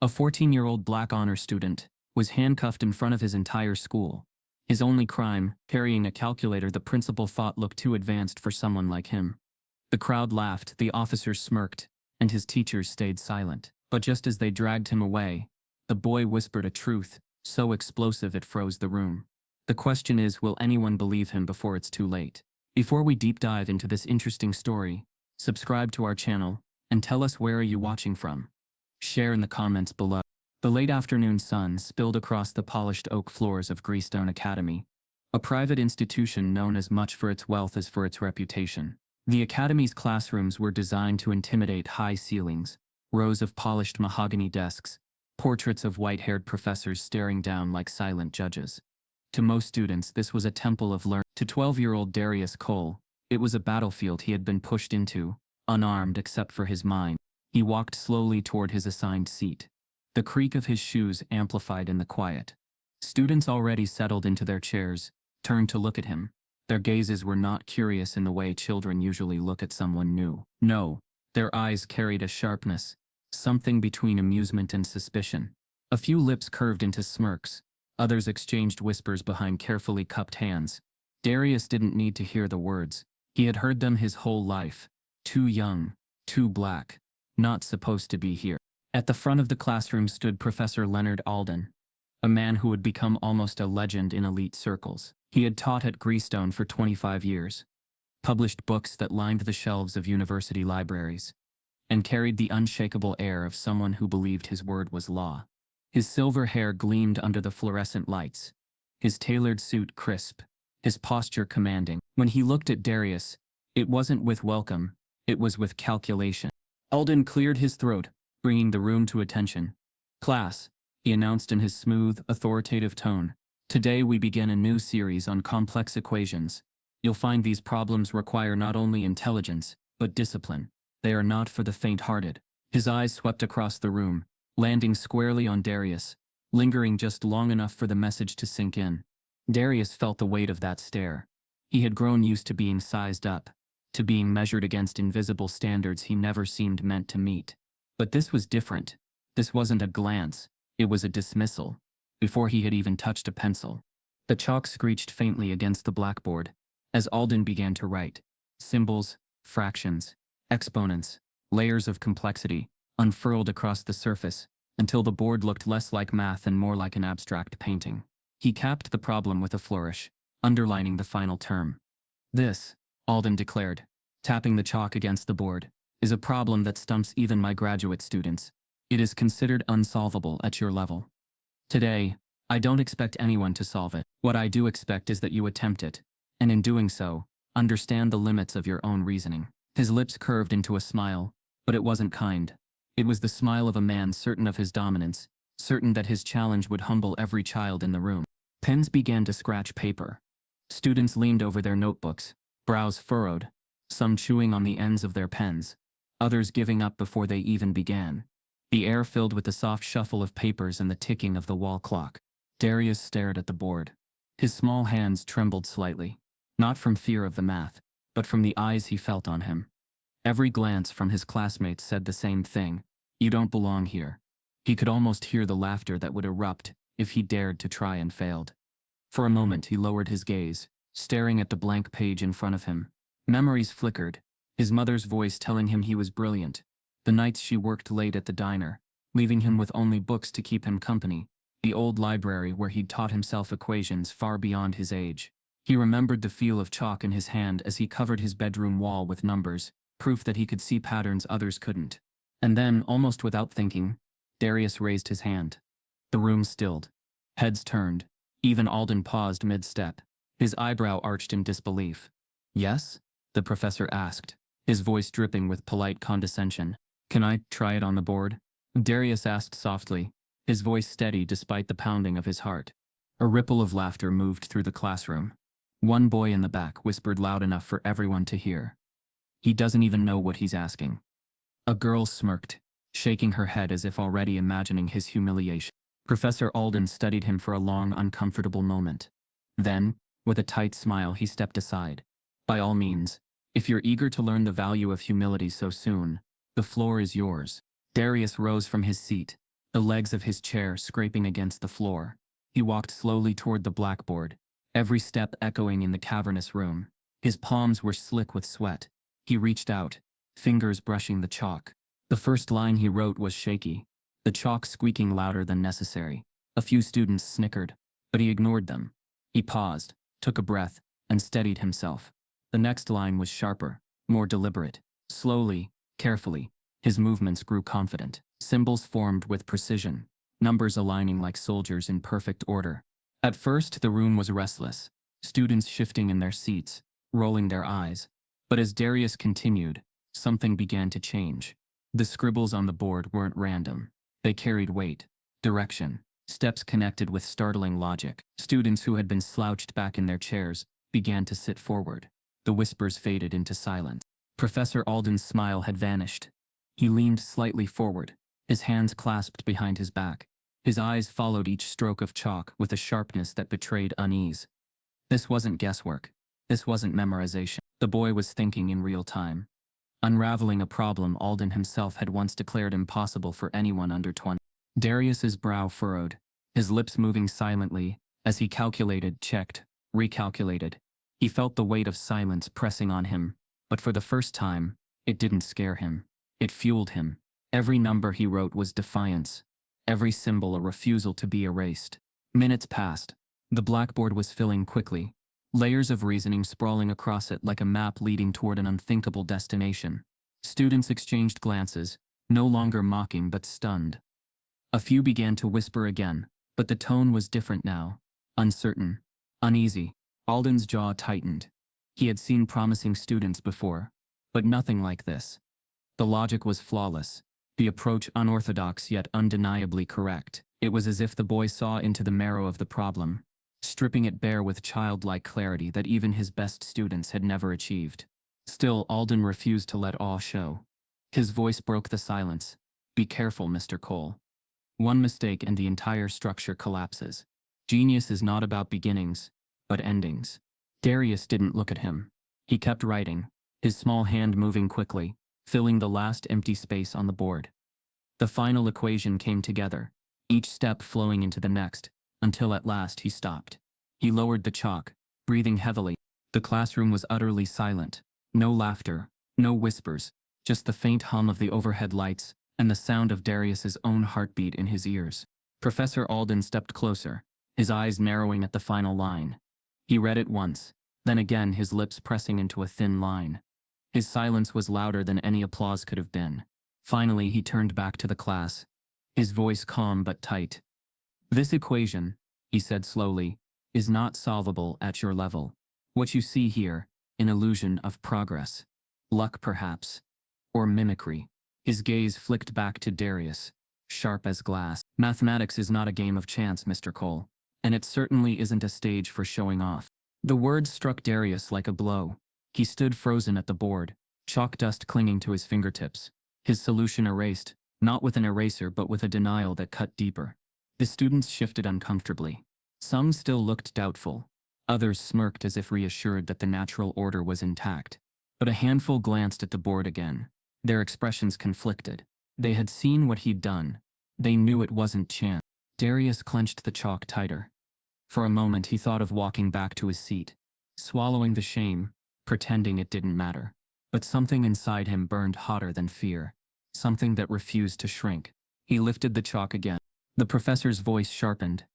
A 14-year-old black honor student was handcuffed in front of his entire school. His only crime, carrying a calculator the principal thought looked too advanced for someone like him. The crowd laughed, the officers smirked, and his teachers stayed silent. But just as they dragged him away, the boy whispered a truth, so explosive it froze the room. The question is, will anyone believe him before it's too late? Before we deep dive into this interesting story, subscribe to our channel, and tell us where are you watching from. Share in the comments below. The late afternoon sun spilled across the polished oak floors of Greystone Academy, a private institution known as much for its wealth as for its reputation. The academy's classrooms were designed to intimidate: high ceilings, rows of polished mahogany desks, portraits of white-haired professors staring down like silent judges. To most students, this was a temple of learning. To 12-year-old Darius Cole, it was a battlefield he had been pushed into, unarmed except for his mind. He walked slowly toward his assigned seat. The creak of his shoes amplified in the quiet. Students already settled into their chairs turned to look at him. Their gazes were not curious in the way children usually look at someone new. No, their eyes carried a sharpness, something between amusement and suspicion. A few lips curved into smirks, others exchanged whispers behind carefully cupped hands. Darius didn't need to hear the words. He had heard them his whole life. Too young, too black, not supposed to be here. At the front of the classroom stood Professor Leonard Alden, a man who had become almost a legend in elite circles. He had taught at Greystone for 25 years, published books that lined the shelves of university libraries, and carried the unshakable air of someone who believed his word was law. His silver hair gleamed under the fluorescent lights, his tailored suit crisp, his posture commanding. When he looked at Darius, it wasn't with welcome, it was with calculation. Alden cleared his throat, bringing the room to attention. "Class," he announced in his smooth, authoritative tone. "Today we begin a new series on complex equations. You'll find these problems require not only intelligence, but discipline. They are not for the faint-hearted." His eyes swept across the room, landing squarely on Darius, lingering just long enough for the message to sink in. Darius felt the weight of that stare. He had grown used to being sized up, to being measured against invisible standards he never seemed meant to meet. But this was different. This wasn't a glance, it was a dismissal, before he had even touched a pencil. The chalk screeched faintly against the blackboard as Alden began to write. Symbols, fractions, exponents, layers of complexity unfurled across the surface until the board looked less like math and more like an abstract painting. He capped the problem with a flourish, underlining the final term. "This," Alden declared, tapping the chalk against the board, "is a problem that stumps even my graduate students. It is considered unsolvable at your level. Today, I don't expect anyone to solve it. What I do expect is that you attempt it, and in doing so, understand the limits of your own reasoning." His lips curved into a smile, but it wasn't kind. It was the smile of a man certain of his dominance, certain that his challenge would humble every child in the room. Pens began to scratch paper. Students leaned over their notebooks, brows furrowed, some chewing on the ends of their pens, others giving up before they even began. The air filled with the soft shuffle of papers and the ticking of the wall clock. Darius stared at the board. His small hands trembled slightly, not from fear of the math, but from the eyes he felt on him. Every glance from his classmates said the same thing: "You don't belong here." He could almost hear the laughter that would erupt if he dared to try and failed. For a moment he lowered his gaze, staring at the blank page in front of him. Memories flickered, his mother's voice telling him he was brilliant, the nights she worked late at the diner, leaving him with only books to keep him company, the old library where he'd taught himself equations far beyond his age. He remembered the feel of chalk in his hand as he covered his bedroom wall with numbers, proof that he could see patterns others couldn't. And then, almost without thinking, Darius raised his hand. The room stilled. Heads turned. Even Alden paused mid-step, his eyebrow arched in disbelief. "Yes?" the professor asked, his voice dripping with polite condescension. "Can I try it on the board?" Darius asked softly, his voice steady despite the pounding of his heart. A ripple of laughter moved through the classroom. One boy in the back whispered loud enough for everyone to hear. "He doesn't even know what he's asking." A girl smirked, shaking her head as if already imagining his humiliation. Professor Alden studied him for a long, uncomfortable moment. Then, with a tight smile, he stepped aside. "By all means, if you're eager to learn the value of humility so soon, the floor is yours." Darius rose from his seat, the legs of his chair scraping against the floor. He walked slowly toward the blackboard, every step echoing in the cavernous room. His palms were slick with sweat. He reached out, fingers brushing the chalk. The first line he wrote was shaky, the chalk squeaking louder than necessary. A few students snickered, but he ignored them. He paused, took a breath, and steadied himself. The next line was sharper, more deliberate. Slowly, carefully, his movements grew confident. Symbols formed with precision, numbers aligning like soldiers in perfect order. At first, the room was restless, students shifting in their seats, rolling their eyes. But as Darius continued, something began to change. The scribbles on the board weren't random. They carried weight, direction, steps connected with startling logic. Students who had been slouched back in their chairs began to sit forward. The whispers faded into silence. Professor Alden's smile had vanished. He leaned slightly forward, his hands clasped behind his back. His eyes followed each stroke of chalk with a sharpness that betrayed unease. This wasn't guesswork. This wasn't memorization. The boy was thinking in real time, unraveling a problem Alden himself had once declared impossible for anyone under 20. Darius's brow furrowed, his lips moving silently as he calculated, checked, recalculated. He felt the weight of silence pressing on him, but for the first time, it didn't scare him. It fueled him. Every number he wrote was defiance, every symbol a refusal to be erased. Minutes passed. The blackboard was filling quickly, layers of reasoning sprawling across it like a map leading toward an unthinkable destination. Students exchanged glances, no longer mocking but stunned. A few began to whisper again, but the tone was different now. Uncertain, uneasy. Alden's jaw tightened. He had seen promising students before, but nothing like this. The logic was flawless, the approach unorthodox yet undeniably correct. It was as if the boy saw into the marrow of the problem, stripping it bare with childlike clarity that even his best students had never achieved. Still, Alden refused to let awe show. His voice broke the silence. "Be careful, Mr. Cole. One mistake and the entire structure collapses. Genius is not about beginnings, but endings." Darius didn't look at him. He kept writing, his small hand moving quickly, filling the last empty space on the board. The final equation came together, each step flowing into the next, until at last he stopped. He lowered the chalk, breathing heavily. The classroom was utterly silent. No laughter, no whispers, just the faint hum of the overhead lights and the sound of Darius's own heartbeat in his ears. Professor Alden stepped closer, his eyes narrowing at the final line. He read it once, then again, his lips pressing into a thin line. His silence was louder than any applause could have been. Finally, he turned back to the class, his voice calm but tight. "This equation," he said slowly, "is not solvable at your level. What you see here, an illusion of progress. Luck perhaps. Or mimicry." His gaze flicked back to Darius, sharp as glass. "Mathematics is not a game of chance, Mr. Cole, and it certainly isn't a stage for showing off." The words struck Darius like a blow. He stood frozen at the board, chalk dust clinging to his fingertips. His solution erased, not with an eraser but with a denial that cut deeper. The students shifted uncomfortably. Some still looked doubtful. Others smirked as if reassured that the natural order was intact. But a handful glanced at the board again. Their expressions conflicted. They had seen what he'd done. They knew it wasn't chance. Darius clenched the chalk tighter. For a moment he thought of walking back to his seat, swallowing the shame, pretending it didn't matter. But something inside him burned hotter than fear, something that refused to shrink. He lifted the chalk again. The professor's voice sharpened.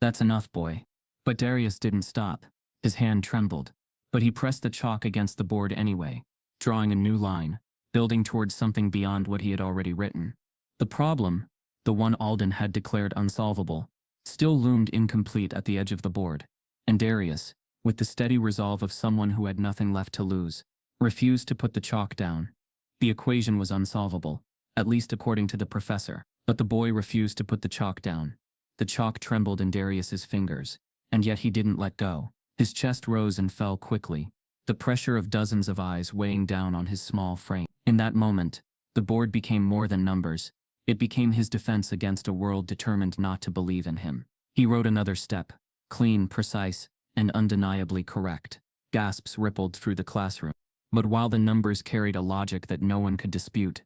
"That's enough, boy." But Darius didn't stop. His hand trembled, but he pressed the chalk against the board anyway, drawing a new line, building towards something beyond what he had already written. The problem, the one Alden had declared unsolvable, still loomed incomplete at the edge of the board, and Darius, with the steady resolve of someone who had nothing left to lose, refused to put the chalk down. The equation was unsolvable, at least according to the professor, but the boy refused to put the chalk down. The chalk trembled in Darius's fingers, and yet he didn't let go. His chest rose and fell quickly, the pressure of dozens of eyes weighing down on his small frame. In that moment, the board became more than numbers. It became his defense against a world determined not to believe in him. He wrote another step, clean, precise, and undeniably correct. Gasps rippled through the classroom. But while the numbers carried a logic that no one could dispute,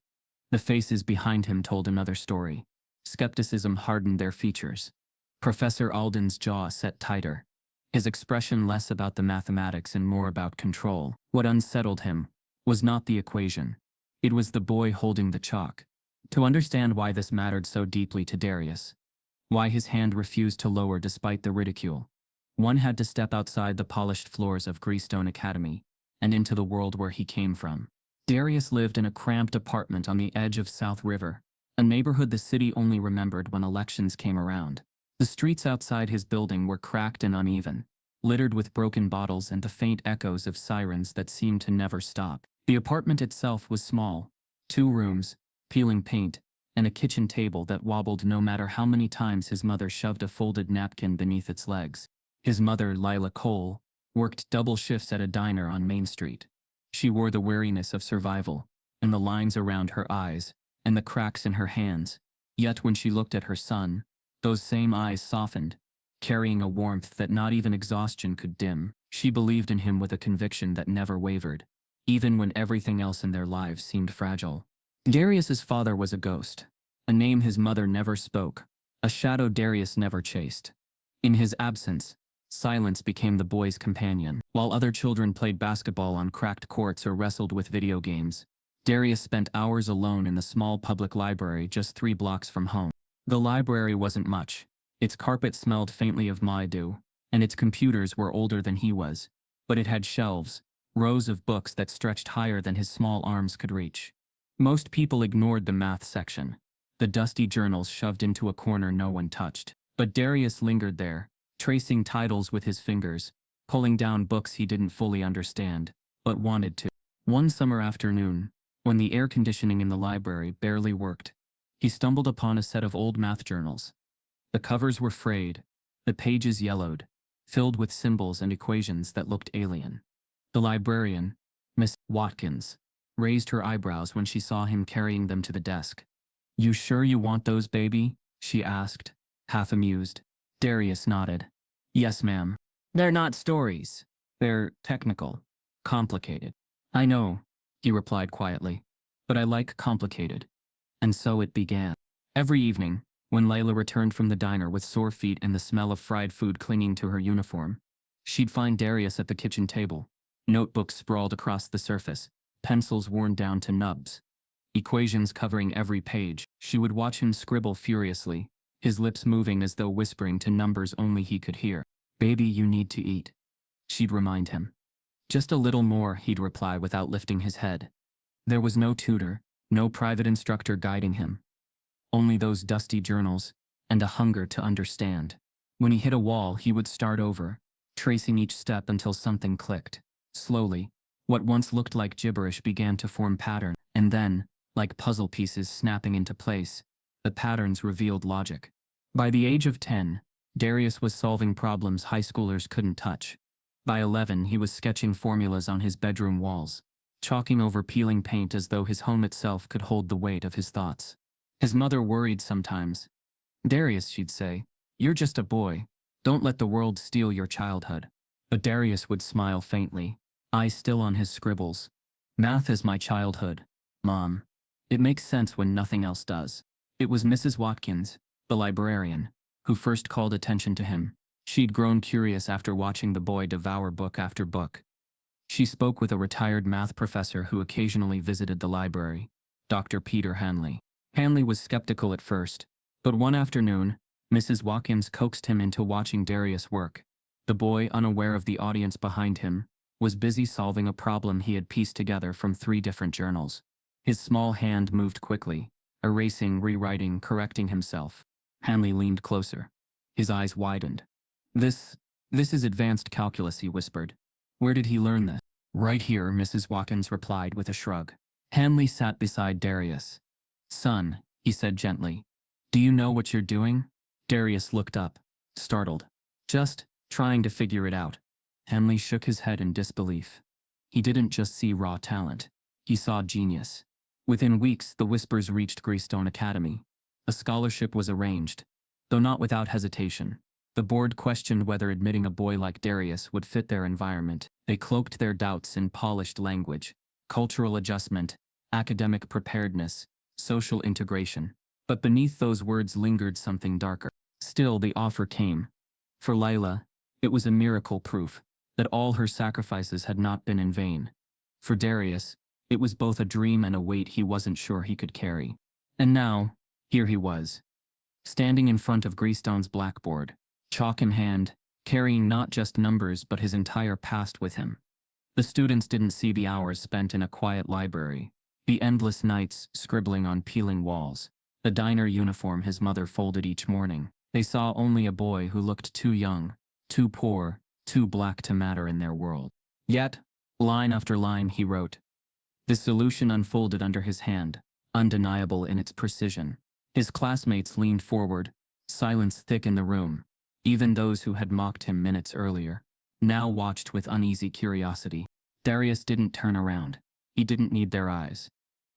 the faces behind him told another story. Skepticism hardened their features. Professor Alden's jaw set tighter, his expression less about the mathematics and more about control. What unsettled him was not the equation. It was the boy holding the chalk. To understand why this mattered so deeply to Darius, why his hand refused to lower despite the ridicule, one had to step outside the polished floors of Greystone Academy and into the world where he came from. Darius lived in a cramped apartment on the edge of South River, a neighborhood the city only remembered when elections came around. The streets outside his building were cracked and uneven, littered with broken bottles and the faint echoes of sirens that seemed to never stop. The apartment itself was small, 2 rooms, peeling paint, and a kitchen table that wobbled no matter how many times his mother shoved a folded napkin beneath its legs. His mother, Lila Cole, worked double shifts at a diner on Main Street. She wore the weariness of survival, and the lines around her eyes, and the cracks in her hands. Yet when she looked at her son, those same eyes softened, carrying a warmth that not even exhaustion could dim. She believed in him with a conviction that never wavered, even when everything else in their lives seemed fragile. Darius's father was a ghost, a name his mother never spoke, a shadow Darius never chased. In his absence, silence became the boy's companion. While other children played basketball on cracked courts or wrestled with video games, Darius spent hours alone in the small public library just 3 blocks from home. The library wasn't much. Its carpet smelled faintly of mildew, and its computers were older than he was, but it had shelves, rows of books that stretched higher than his small arms could reach. Most people ignored the math section, the dusty journals shoved into a corner no one touched. But Darius lingered there, tracing titles with his fingers, pulling down books he didn't fully understand, but wanted to. One summer afternoon, when the air conditioning in the library barely worked, he stumbled upon a set of old math journals. The covers were frayed, the pages yellowed, filled with symbols and equations that looked alien. The librarian, Miss Watkins, raised her eyebrows when she saw him carrying them to the desk. "You sure you want those, baby?" she asked, half amused. Darius nodded. "Yes, ma'am. They're not stories. They're technical, complicated." "I know," he replied quietly, "but I like complicated." And so it began. Every evening, when Layla returned from the diner with sore feet and the smell of fried food clinging to her uniform, she'd find Darius at the kitchen table, notebooks sprawled across the surface, pencils worn down to nubs, equations covering every page. She would watch him scribble furiously, his lips moving as though whispering to numbers only he could hear. "Baby, you need to eat," she'd remind him. "Just a little more," he'd reply without lifting his head. There was no tutor, no private instructor guiding him. Only those dusty journals, and a hunger to understand. When he hit a wall, he would start over, tracing each step until something clicked. Slowly, what once looked like gibberish began to form pattern, and then, like puzzle pieces snapping into place, the patterns revealed logic. By the age of 10, Darius was solving problems high schoolers couldn't touch. By 11, he was sketching formulas on his bedroom walls, chalking over peeling paint as though his home itself could hold the weight of his thoughts. His mother worried sometimes. "Darius," she'd say, "you're just a boy. Don't let the world steal your childhood." But Darius would smile faintly, eyes still on his scribbles. "Math is my childhood, Mom. It makes sense when nothing else does." It was Mrs. Watkins, the librarian, who first called attention to him. She'd grown curious after watching the boy devour book after book. She spoke with a retired math professor who occasionally visited the library, Dr. Peter Hanley. Hanley was skeptical at first, but one afternoon, Mrs. Watkins coaxed him into watching Darius work. The boy, unaware of the audience behind him, was busy solving a problem he had pieced together from 3 different journals. His small hand moved quickly, erasing, rewriting, correcting himself. Hanley leaned closer. His eyes widened. This is advanced calculus," he whispered. "Where did he learn this?" "Right here," Mrs. Watkins replied with a shrug. Hanley sat beside Darius. "Son," he said gently, "do you know what you're doing?" Darius looked up, startled. "Just trying to figure it out." Hanley shook his head in disbelief. He didn't just see raw talent. He saw genius. Within weeks, the whispers reached Greystone Academy. A scholarship was arranged, though not without hesitation. The board questioned whether admitting a boy like Darius would fit their environment. They cloaked their doubts in polished language: cultural adjustment, academic preparedness, social integration. But beneath those words lingered something darker. Still, the offer came. For Lila, it was a miracle proof that all her sacrifices had not been in vain. For Darius, it was both a dream and a weight he wasn't sure he could carry. And now, here he was, standing in front of Greastone's blackboard, chalk in hand, carrying not just numbers but his entire past with him. The students didn't see the hours spent in a quiet library, the endless nights scribbling on peeling walls, the diner uniform his mother folded each morning. They saw only a boy who looked too young, too poor, too black to matter in their world. Yet, line after line he wrote. The solution unfolded under his hand, undeniable in its precision. His classmates leaned forward, silence thick in the room. Even those who had mocked him minutes earlier now watched with uneasy curiosity. Darius didn't turn around. He didn't need their eyes.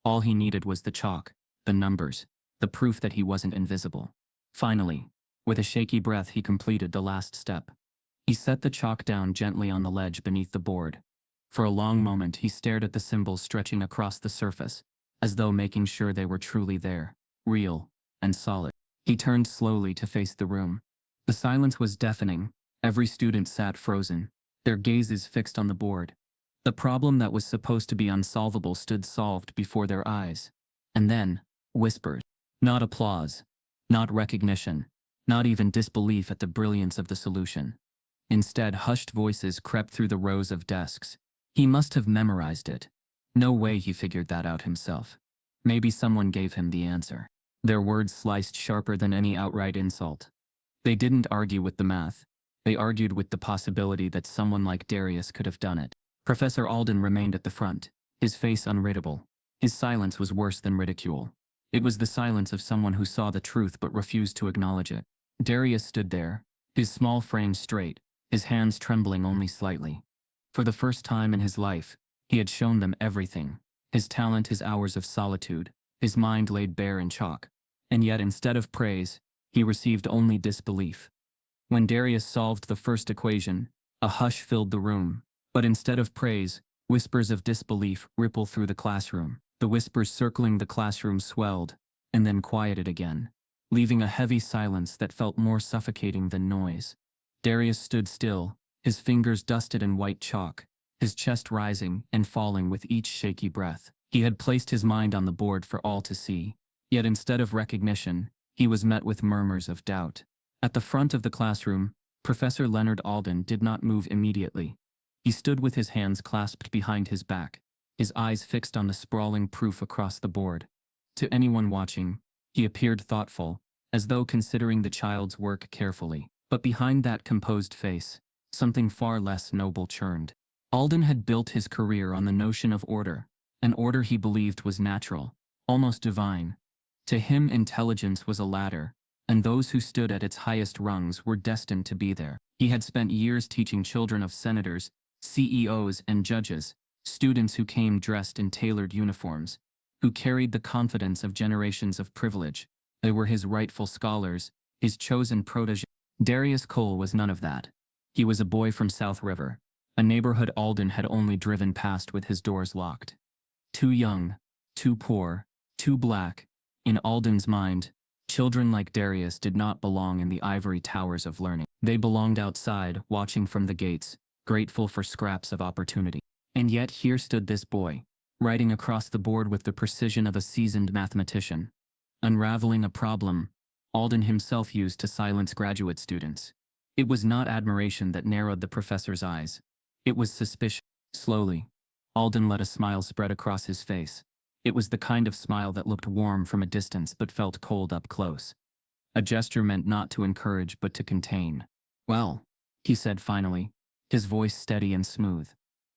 All he needed was the chalk, the numbers, the proof that he wasn't invisible. Finally, with a shaky breath, he completed the last step. He set the chalk down gently on the ledge beneath the board. For a long moment he stared at the symbols stretching across the surface, as though making sure they were truly there, real, and solid. He turned slowly to face the room. The silence was deafening. Every student sat frozen, their gazes fixed on the board. The problem that was supposed to be unsolvable stood solved before their eyes. And then, whispers. Not applause. Not recognition. Not even disbelief at the brilliance of the solution. Instead, hushed voices crept through the rows of desks. He must have memorized it. No way he figured that out himself. Maybe someone gave him the answer. Their words sliced sharper than any outright insult. They didn't argue with the math. They argued with the possibility that someone like Darius could have done it. Professor Alden remained at the front, his face unreadable. His silence was worse than ridicule. It was the silence of someone who saw the truth but refused to acknowledge it. Darius stood there, his small frame straight, his hands trembling only slightly. For the first time in his life, he had shown them everything. His talent, his hours of solitude, his mind laid bare in chalk. And yet, instead of praise, he received only disbelief. When Darius solved the first equation, a hush filled the room. But instead of praise, whispers of disbelief rippled through the classroom. The whispers circling the classroom swelled, and then quieted again, leaving a heavy silence that felt more suffocating than noise. Darius stood still, his fingers dusted in white chalk, his chest rising and falling with each shaky breath. He had placed his mind on the board for all to see. Yet instead of recognition, he was met with murmurs of doubt. At the front of the classroom, Professor Leonard Alden did not move immediately. He stood with his hands clasped behind his back, his eyes fixed on the sprawling proof across the board. To anyone watching, he appeared thoughtful, as though considering the child's work carefully. But behind that composed face, something far less noble churned. Alden had built his career on the notion of order, an order he believed was natural, almost divine. To him, intelligence was a ladder, and those who stood at its highest rungs were destined to be there. He had spent years teaching children of senators, CEOs, and judges, students who came dressed in tailored uniforms, who carried the confidence of generations of privilege. They were his rightful scholars, his chosen protégé. Darius Cole was none of that. He was a boy from South River, a neighborhood Alden had only driven past with his doors locked. Too young, too poor, too black. In Alden's mind, children like Darius did not belong in the ivory towers of learning. They belonged outside, watching from the gates, grateful for scraps of opportunity. And yet here stood this boy, writing across the board with the precision of a seasoned mathematician, unraveling a problem Alden himself used to silence graduate students. It was not admiration that narrowed the professor's eyes. It was suspicion. Slowly, Alden let a smile spread across his face. It was the kind of smile that looked warm from a distance but felt cold up close. A gesture meant not to encourage but to contain. "Well," he said finally, his voice steady and smooth.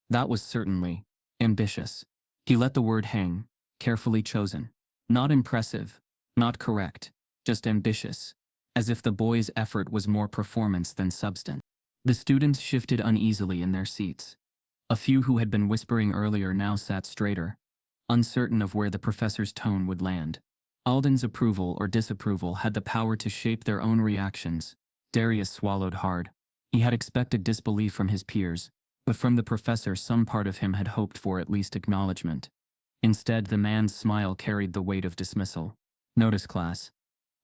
"That was certainly ambitious." He let the word hang, carefully chosen. Not impressive, not correct, just ambitious, as if the boy's effort was more performance than substance. The students shifted uneasily in their seats. A few who had been whispering earlier now sat straighter, uncertain of where the professor's tone would land. Alden's approval or disapproval had the power to shape their own reactions. Darius swallowed hard. He had expected disbelief from his peers, but from the professor some part of him had hoped for at least acknowledgement. Instead, the man's smile carried the weight of dismissal. Notice, class,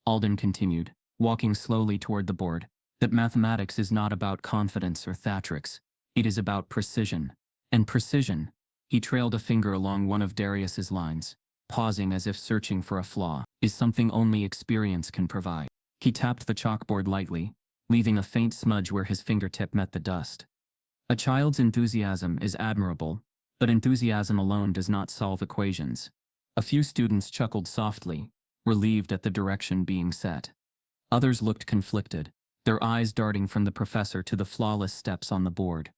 Alden continued, walking slowly toward the board, that mathematics is not about confidence or theatrics. It is about precision. And precision, he trailed a finger along one of Darius's lines, pausing as if searching for a flaw, is something only experience can provide. He tapped the chalkboard lightly, leaving a faint smudge where his fingertip met the dust. A child's enthusiasm is admirable, but enthusiasm alone does not solve equations. A few students chuckled softly, relieved at the direction being set. Others looked conflicted, their eyes darting from the professor to the flawless steps on the board.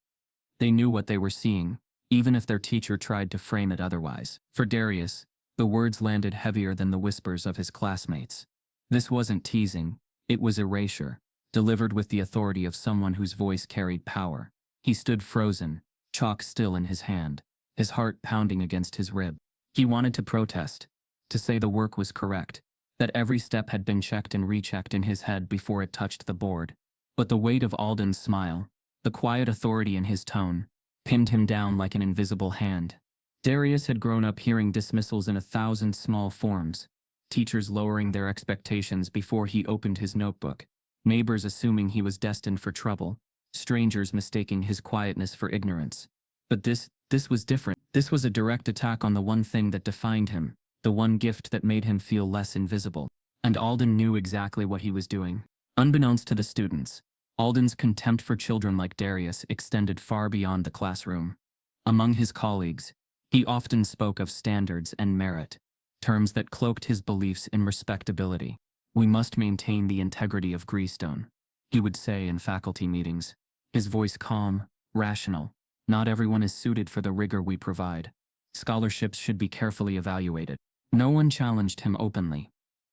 They knew what they were seeing, even if their teacher tried to frame it otherwise. For Darius, the words landed heavier than the whispers of his classmates. This wasn't teasing, it was erasure, delivered with the authority of someone whose voice carried power. He stood frozen, chalk still in his hand, his heart pounding against his rib. He wanted to protest, to say the work was correct, that every step had been checked and rechecked in his head before it touched the board. But the weight of Alden's smile, the quiet authority in his tone, pinned him down like an invisible hand. Darius had grown up hearing dismissals in 1,000 small forms, teachers lowering their expectations before he opened his notebook, neighbors assuming he was destined for trouble, strangers mistaking his quietness for ignorance. But this was different. This was a direct attack on the one thing that defined him, the one gift that made him feel less invisible. And Alden knew exactly what he was doing. Unbeknownst to the students, Alden's contempt for children like Darius extended far beyond the classroom. Among his colleagues, he often spoke of standards and merit, terms that cloaked his beliefs in respectability. "We must maintain the integrity of Greystone," he would say in faculty meetings, his voice calm, rational. "Not everyone is suited for the rigor we provide. Scholarships should be carefully evaluated." No one challenged him openly.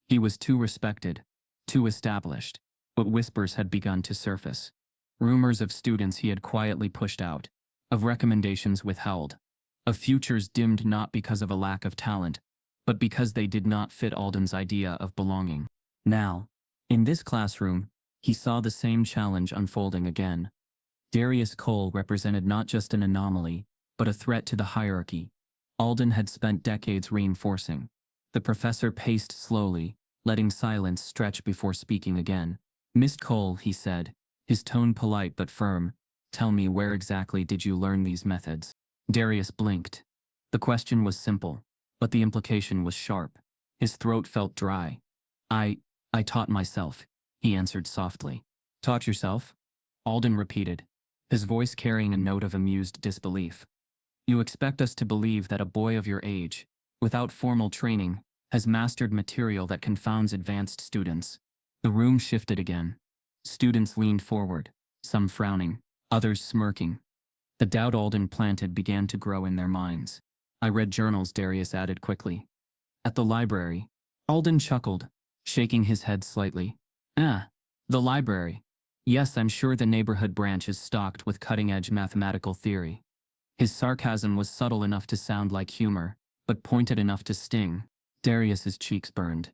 He was too respected, too established. But whispers had begun to surface. Rumors of students he had quietly pushed out, of recommendations withheld, of futures dimmed not because of a lack of talent, but because they did not fit Alden's idea of belonging. Now, in this classroom, he saw the same challenge unfolding again. Darius Cole represented not just an anomaly, but a threat to the hierarchy Alden had spent decades reinforcing. The professor paced slowly, letting silence stretch before speaking again. "Miss Cole," he said, his tone polite but firm, "tell me, where exactly did you learn these methods?" Darius blinked. The question was simple, but the implication was sharp. His throat felt dry. I taught myself," he answered softly. "Taught yourself?" Alden repeated, his voice carrying a note of amused disbelief. "You expect us to believe that a boy of your age, without formal training, has mastered material that confounds advanced students?" The room shifted again. Students leaned forward, some frowning, others smirking. The doubt Alden planted began to grow in their minds. "I read journals," Darius added quickly. "At the library." Alden chuckled, shaking his head slightly. "Ah, the library. Yes, I'm sure the neighborhood branch is stocked with cutting-edge mathematical theory." His sarcasm was subtle enough to sound like humor, but pointed enough to sting. Darius's cheeks burned.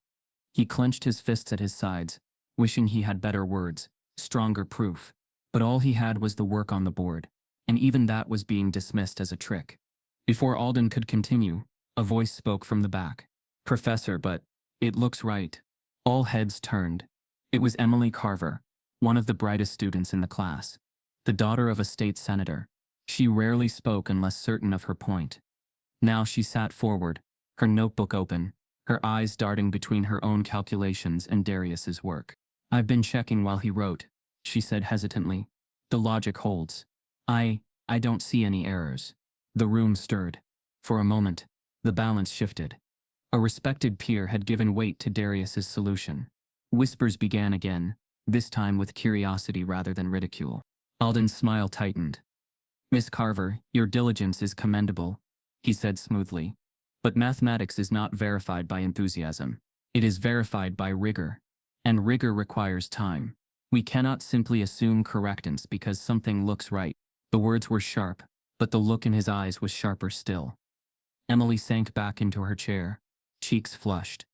He clenched his fists at his sides, wishing he had better words, stronger proof. But all he had was the work on the board, and even that was being dismissed as a trick. Before Alden could continue, a voice spoke from the back. "Professor, but it looks right." All heads turned. It was Emily Carver, one of the brightest students in the class, the daughter of a state senator. She rarely spoke unless certain of her point. Now she sat forward, her notebook open, her eyes darting between her own calculations and Darius's work. "I've been checking while he wrote," she said hesitantly. "The logic holds. I don't see any errors." The room stirred. For a moment, the balance shifted. A respected peer had given weight to Darius's solution. Whispers began again, this time with curiosity rather than ridicule. Alden's smile tightened. "Miss Carver, your diligence is commendable," he said smoothly. "But mathematics is not verified by enthusiasm. It is verified by rigor. And rigor requires time. We cannot simply assume correctness because something looks right." The words were sharp, but the look in his eyes was sharper still. Emily sank back into her chair, cheeks flushed.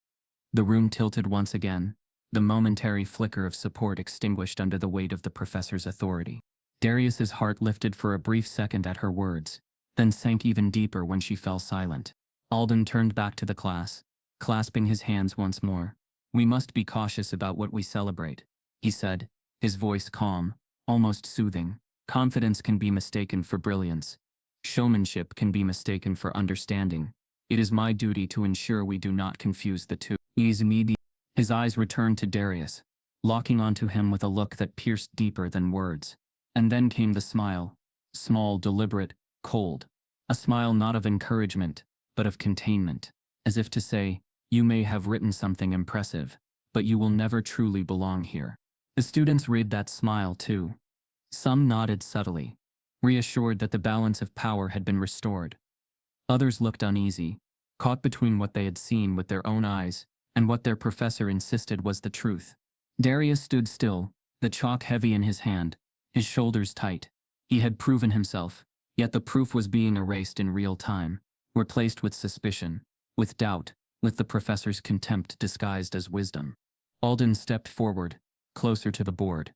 The room tilted once again, the momentary flicker of support extinguished under the weight of the professor's authority. Darius's heart lifted for a brief second at her words, then sank even deeper when she fell silent. Alden turned back to the class, clasping his hands once more. "We must be cautious about what we celebrate," he said, his voice calm, almost soothing. "Confidence can be mistaken for brilliance. Showmanship can be mistaken for understanding. It is my duty to ensure we do not confuse the two." His eyes returned to Darius, locking onto him with a look that pierced deeper than words. And then came the smile, small, deliberate, cold. A smile not of encouragement, but of containment, as if to say, "You may have written something impressive, but you will never truly belong here." The students read that smile too. Some nodded subtly, reassured that the balance of power had been restored. Others looked uneasy, caught between what they had seen with their own eyes and what their professor insisted was the truth. Darius stood still, the chalk heavy in his hand, his shoulders tight. He had proven himself, yet the proof was being erased in real time, replaced with suspicion, with doubt, with the professor's contempt disguised as wisdom. Alden stepped forward, closer to the board.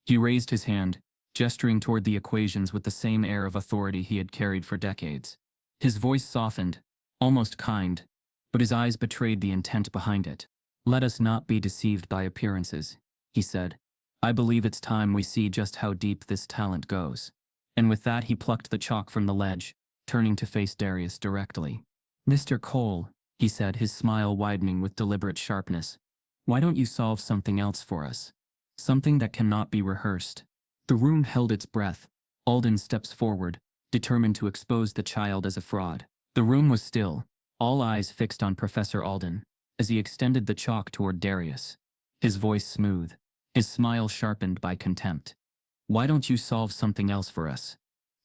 He raised his hand, gesturing toward the equations with the same air of authority he had carried for decades. His voice softened, almost kind, but his eyes betrayed the intent behind it. "Let us not be deceived by appearances," he said. "I believe it's time we see just how deep this talent goes." And with that he plucked the chalk from the ledge, turning to face Darius directly. "Mr. Cole," he said, his smile widening with deliberate sharpness, "why don't you solve something else for us? Something that cannot be rehearsed." The room held its breath. Alden steps forward, determined to expose the child as a fraud. The room was still, all eyes fixed on Professor Alden, as he extended the chalk toward Darius. His voice smooth, his smile sharpened by contempt. "Why don't you solve something else for us?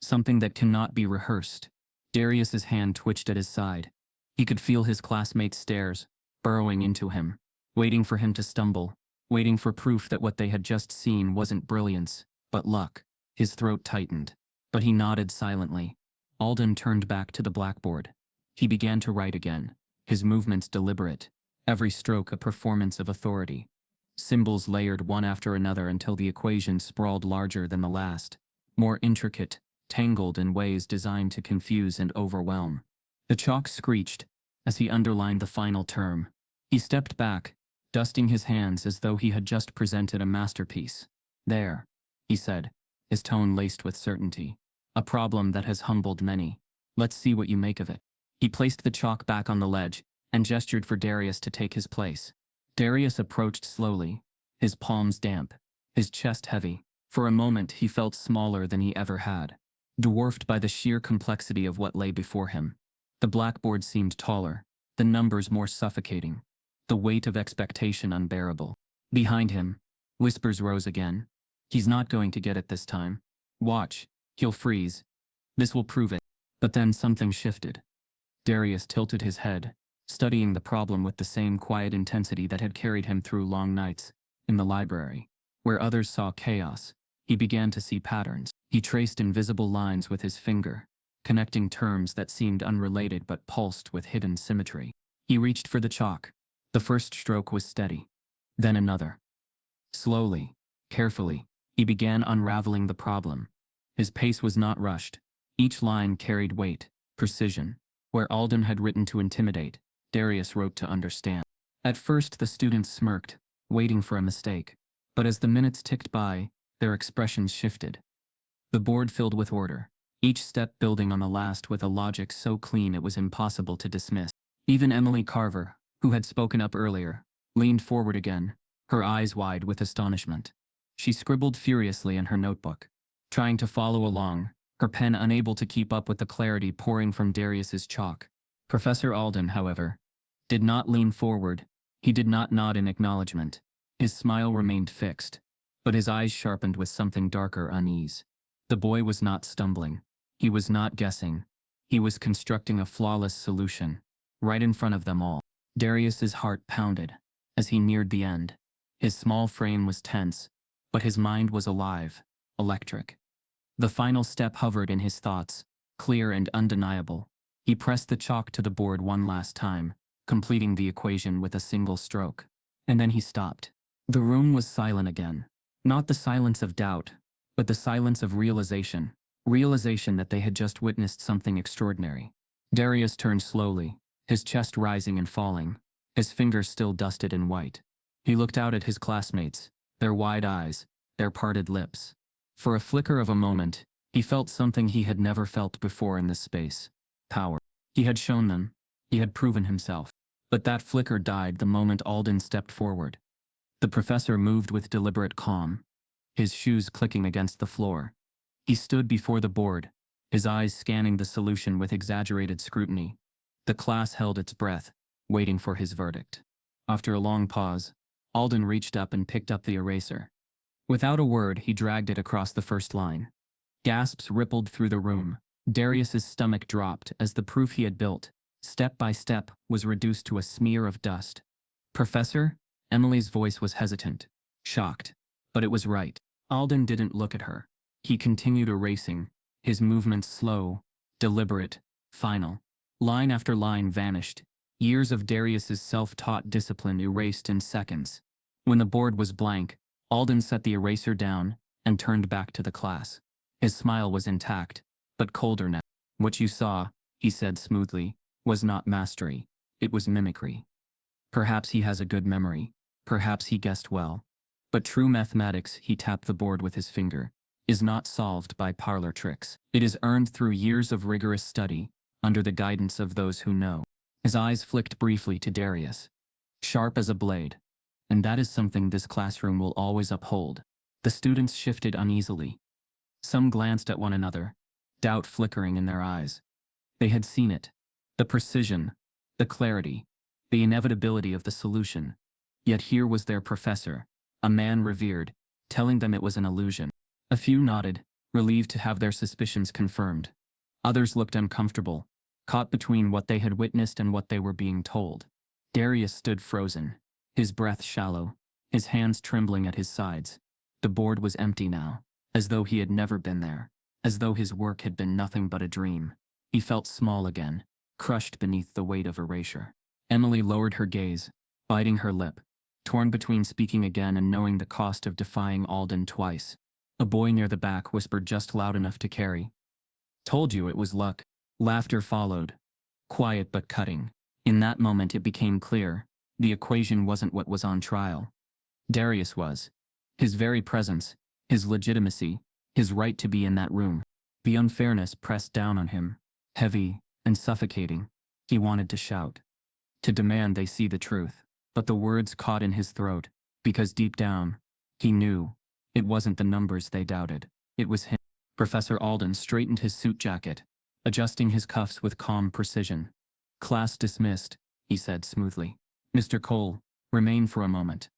Something that cannot be rehearsed." Darius's hand twitched at his side. He could feel his classmates' stares, burrowing into him, waiting for him to stumble, waiting for proof that what they had just seen wasn't brilliance, but luck. His throat tightened, but he nodded silently. Alden turned back to the blackboard. He began to write again, his movements deliberate, every stroke a performance of authority. Symbols layered one after another until the equation sprawled larger than the last, more intricate, tangled in ways designed to confuse and overwhelm. The chalk screeched as he underlined the final term. He stepped back, dusting his hands as though he had just presented a masterpiece. "There," he said, his tone laced with certainty. "A problem that has humbled many. Let's see what you make of it." He placed the chalk back on the ledge and gestured for Darius to take his place. Darius approached slowly, his palms damp, his chest heavy. For a moment he felt smaller than he ever had, dwarfed by the sheer complexity of what lay before him. The blackboard seemed taller, the numbers more suffocating, the weight of expectation unbearable. Behind him, whispers rose again. "He's not going to get it this time. Watch, he'll freeze. This will prove it." But then something shifted. Darius tilted his head, studying the problem with the same quiet intensity that had carried him through long nights. In the library, where others saw chaos, he began to see patterns. He traced invisible lines with his finger, connecting terms that seemed unrelated but pulsed with hidden symmetry. He reached for the chalk. The first stroke was steady. Then another. Slowly, carefully, he began unraveling the problem. His pace was not rushed. Each line carried weight, precision. Where Alden had written to intimidate, Darius wrote to understand. At first the students smirked, waiting for a mistake. But as the minutes ticked by, their expressions shifted. The board filled with order, each step building on the last with a logic so clean it was impossible to dismiss. Even Emily Carver, who had spoken up earlier, leaned forward again, her eyes wide with astonishment. She scribbled furiously in her notebook, trying to follow along, her pen unable to keep up with the clarity pouring from Darius's chalk. Professor Alden, however, did not lean forward. He did not nod in acknowledgement. His smile remained fixed, but his eyes sharpened with something darker unease. The boy was not stumbling. He was not guessing. He was constructing a flawless solution, right in front of them all. Darius's heart pounded as he neared the end. His small frame was tense, but his mind was alive, electric. The final step hovered in his thoughts, clear and undeniable. He pressed the chalk to the board one last time, completing the equation with a single stroke. And then he stopped. The room was silent again. Not the silence of doubt, but the silence of realization. Realization that they had just witnessed something extraordinary. Darius turned slowly, his chest rising and falling, his fingers still dusted in white. He looked out at his classmates, their wide eyes, their parted lips. For a flicker of a moment, he felt something he had never felt before in this space. Power. He had shown them. He had proven himself. But that flicker died the moment Alden stepped forward. The professor moved with deliberate calm, his shoes clicking against the floor. He stood before the board, his eyes scanning the solution with exaggerated scrutiny. The class held its breath, waiting for his verdict. After a long pause, Alden reached up and picked up the eraser. Without a word, he dragged it across the first line. Gasps rippled through the room. Darius's stomach dropped as the proof he had built, step by step, was reduced to a smear of dust. "Professor?" Emily's voice was hesitant, shocked. But it was right. Alden didn't look at her. He continued erasing, his movements slow, deliberate, final. Line after line vanished, years of Darius's self-taught discipline erased in seconds. When the board was blank, Alden set the eraser down and turned back to the class. His smile was intact, but colder now. "What you saw," he said smoothly, "was not mastery. It was mimicry. Perhaps he has a good memory. Perhaps he guessed well. But true mathematics," he tapped the board with his finger, "is not solved by parlor tricks. It is earned through years of rigorous study, under the guidance of those who know." His eyes flicked briefly to Darius. "Sharp as a blade. And that is something this classroom will always uphold." The students shifted uneasily. Some glanced at one another, doubt flickering in their eyes. They had seen it. The precision, the clarity, the inevitability of the solution. Yet here was their professor, a man revered, telling them it was an illusion. A few nodded, relieved to have their suspicions confirmed. Others looked uncomfortable, caught between what they had witnessed and what they were being told. Darius stood frozen, his breath shallow, his hands trembling at his sides. The board was empty now, as though he had never been there, as though his work had been nothing but a dream. He felt small again, crushed beneath the weight of erasure. Emily lowered her gaze, biting her lip, torn between speaking again and knowing the cost of defying Alden twice. A boy near the back whispered just loud enough to carry. "Told you it was luck." Laughter followed, quiet but cutting. In that moment it became clear, the equation wasn't what was on trial. Darius was. His very presence, his legitimacy, his right to be in that room. The unfairness pressed down on him, heavy and suffocating. He wanted to shout, to demand they see the truth. But the words caught in his throat, because deep down, he knew, it wasn't the numbers they doubted, it was him. Professor Alden straightened his suit jacket, adjusting his cuffs with calm precision. "Class dismissed," he said smoothly. "Mr. Cole, remain for a moment."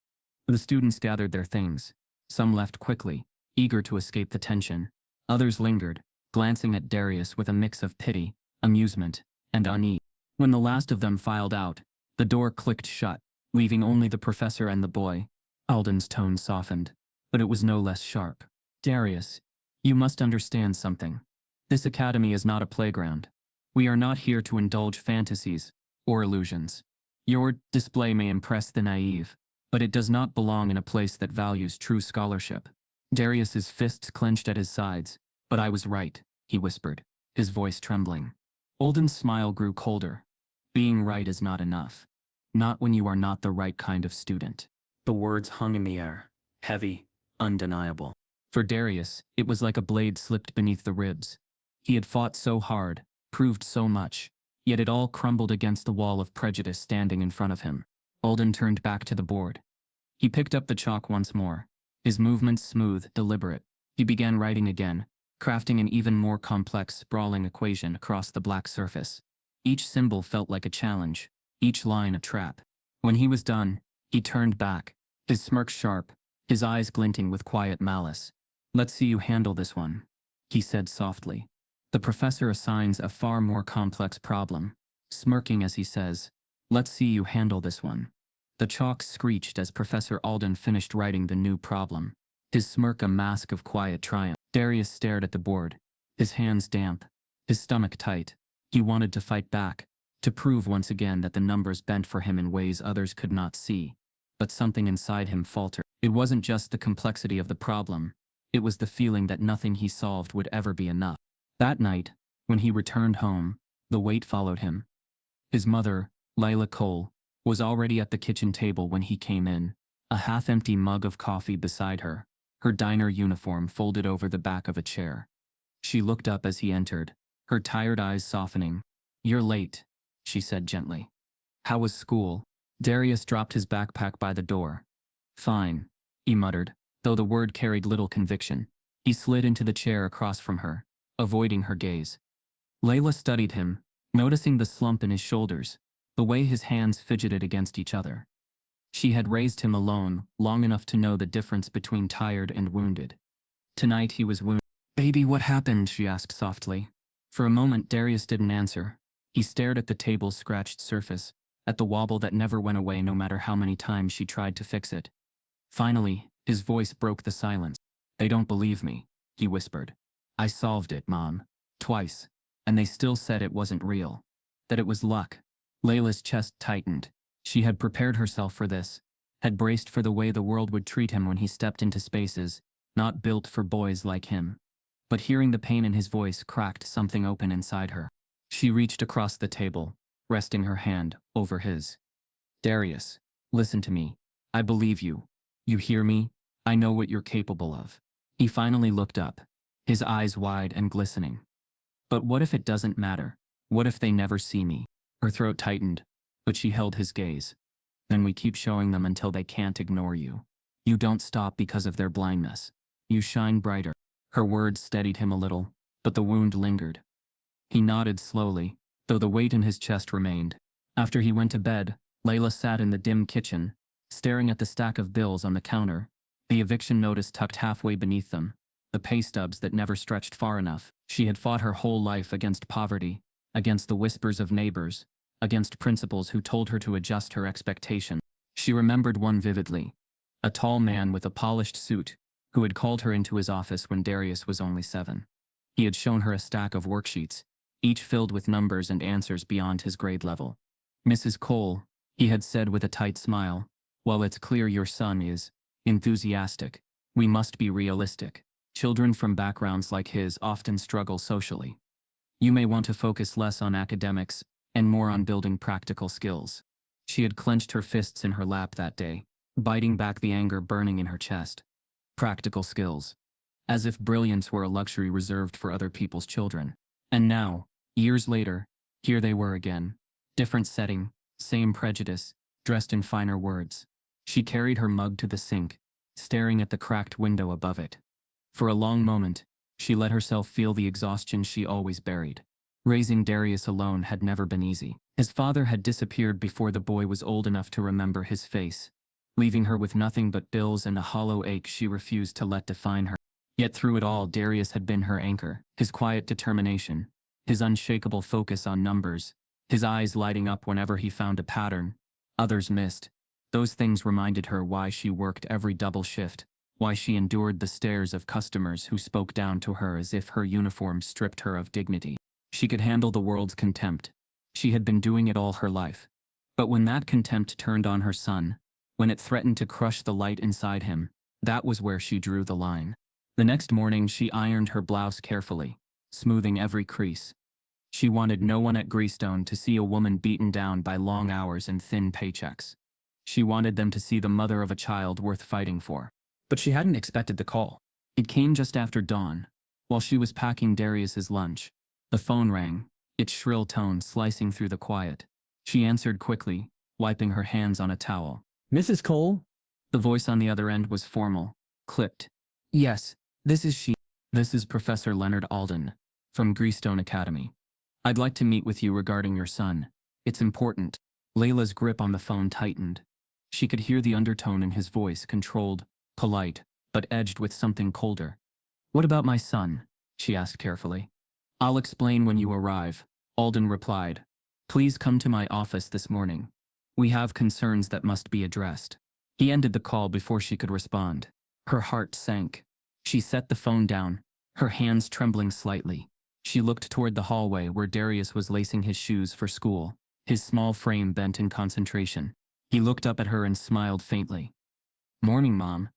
The students gathered their things. Some left quickly, eager to escape the tension. Others lingered, glancing at Darius with a mix of pity, amusement, and unease. When the last of them filed out, the door clicked shut, leaving only the professor and the boy. Alden's tone softened, but it was no less sharp. "Darius, you must understand something. This academy is not a playground. We are not here to indulge fantasies or illusions. Your display may impress the naive, but it does not belong in a place that values true scholarship." Darius's fists clenched at his sides. "But I was right," he whispered, his voice trembling. Alden's smile grew colder. "Being right is not enough. Not when you are not the right kind of student." The words hung in the air, heavy, undeniable. For Darius, it was like a blade slipped beneath the ribs. He had fought so hard, proved so much, yet it all crumbled against the wall of prejudice standing in front of him. Alden turned back to the board. He picked up the chalk once more, his movements smooth, deliberate. He began writing again, crafting an even more complex, sprawling equation across the black surface. Each symbol felt like a challenge, each line a trap. When he was done, he turned back, his smirk sharp, his eyes glinting with quiet malice. "Let's see you handle this one," he said softly. The professor assigns a far more complex problem, smirking as he says, "Let's see you handle this one." The chalk screeched as Professor Alden finished writing the new problem, his smirk a mask of quiet triumph. Darius stared at the board, his hands damp, his stomach tight. He wanted to fight back, to prove once again that the numbers bent for him in ways others could not see. But something inside him faltered. It wasn't just the complexity of the problem, it was the feeling that nothing he solved would ever be enough. That night, when he returned home, the weight followed him. His mother, Lila Cole, was already at the kitchen table when he came in, a half-empty mug of coffee beside her, her diner uniform folded over the back of a chair. She looked up as he entered, her tired eyes softening. "You're late," she said gently. "How was school?" Darius dropped his backpack by the door. "Fine," he muttered, though the word carried little conviction. He slid into the chair across from her, avoiding her gaze. Layla studied him, noticing the slump in his shoulders, the way his hands fidgeted against each other. She had raised him alone long enough to know the difference between tired and wounded. Tonight he was wounded. "Baby, what happened?" she asked softly. For a moment Darius didn't answer. He stared at the table's scratched surface, at the wobble that never went away no matter how many times she tried to fix it. Finally, his voice broke the silence. "They don't believe me," he whispered. "I solved it, Mom. Twice. And they still said it wasn't real. That it was luck." Layla's chest tightened. She had prepared herself for this, had braced for the way the world would treat him when he stepped into spaces not built for boys like him. But hearing the pain in his voice cracked something open inside her. She reached across the table, resting her hand over his. "Darius, listen to me. I believe you. You hear me? I know what you're capable of." He finally looked up, his eyes wide and glistening. "But what if it doesn't matter? What if they never see me?" Her throat tightened, but she held his gaze. "Then we keep showing them until they can't ignore you. You don't stop because of their blindness. You shine brighter." Her words steadied him a little, but the wound lingered. He nodded slowly, though the weight in his chest remained. After he went to bed, Layla sat in the dim kitchen, staring at the stack of bills on the counter, the eviction notice tucked halfway beneath them, the pay stubs that never stretched far enough. She had fought her whole life against poverty, against the whispers of neighbors, against principals who told her to adjust her expectation. She remembered one vividly, a tall man with a polished suit, who had called her into his office when Darius was only 7. He had shown her a stack of worksheets, each filled with numbers and answers beyond his grade level. "Mrs. Cole," he had said with a tight smile, "while it's clear your son is enthusiastic, we must be realistic. Children from backgrounds like his often struggle socially. You may want to focus less on academics and more on building practical skills." She had clenched her fists in her lap that day, biting back the anger burning in her chest. Practical skills. As if brilliance were a luxury reserved for other people's children. And now, years later, here they were again. Different setting, same prejudice, dressed in finer words. She carried her mug to the sink, staring at the cracked window above it. For a long moment, she let herself feel the exhaustion she always buried. Raising Darius alone had never been easy. His father had disappeared before the boy was old enough to remember his face, leaving her with nothing but bills and a hollow ache she refused to let define her. Yet through it all, Darius had been her anchor, his quiet determination, his unshakable focus on numbers, his eyes lighting up whenever he found a pattern others missed. Those things reminded her why she worked every double shift, why she endured the stares of customers who spoke down to her as if her uniform stripped her of dignity. She could handle the world's contempt. She had been doing it all her life. But when that contempt turned on her son, when it threatened to crush the light inside him, that was where she drew the line. The next morning she ironed her blouse carefully, smoothing every crease. She wanted no one at Greystone to see a woman beaten down by long hours and thin paychecks. She wanted them to see the mother of a child worth fighting for. But she hadn't expected the call. It came just after dawn, while she was packing Darius's lunch. The phone rang, its shrill tone slicing through the quiet. She answered quickly, wiping her hands on a towel. "Mrs. Cole?" The voice on the other end was formal, clipped. "Yes, this is she. This is Professor Leonard Alden, from Greystone Academy. I'd like to meet with you regarding your son. It's important." Layla's grip on the phone tightened. She could hear the undertone in his voice, controlled, polite, but edged with something colder. "What about my son?" she asked carefully. "I'll explain when you arrive," Alden replied. "Please come to my office this morning. We have concerns that must be addressed." He ended the call before she could respond. Her heart sank. She set the phone down, her hands trembling slightly. She looked toward the hallway where Darius was lacing his shoes for school, his small frame bent in concentration. He looked up at her and smiled faintly. "Morning, Mom."